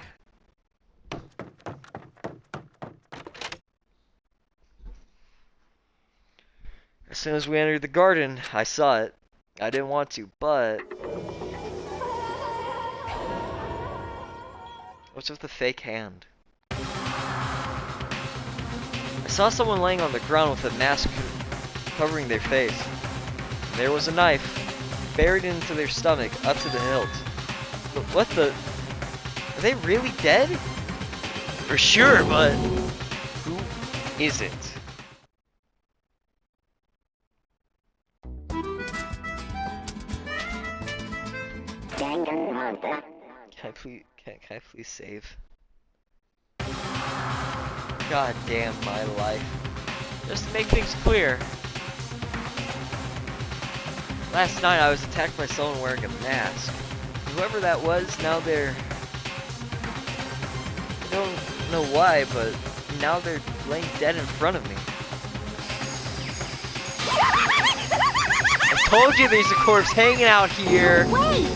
As soon as we entered the garden, I saw it. I didn't want to, but... What's with the fake hand? I saw someone laying on the ground with a mask covering their face. There was a knife buried into their stomach up to the hilt. But what the... Are they really dead? For sure, but... Who is it? Danganronpa. Can I please save? God damn my life. Just to make things clear, Last night I was attacked by someone wearing a mask. Whoever that was, now they're... I don't know why, but now they're laying dead in front of me. I told you there's a corpse hanging out here! Wait!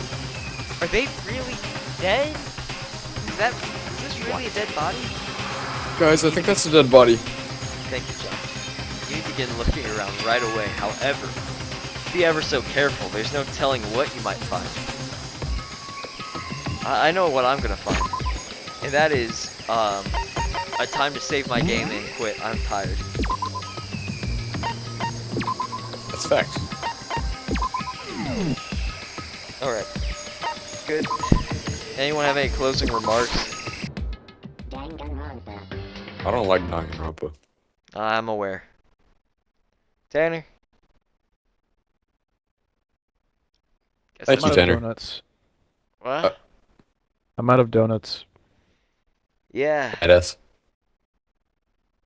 Are they really dead? Is this really a dead body? Guys, I think that's a dead body. Thank you, John. You need to begin looking around right away. However, be ever so careful. There's no telling what you might find. I know what I'm gonna find. And that is, a time to save my game and quit. I'm tired. That's facts. Alright. Good. Anyone have any closing remarks? Danganronpa. I don't like Danganronpa. I'm aware. Tanner? Guess Thank I'm you, out Tanner. of donuts. What? I'm out of donuts. Yeah. Badass.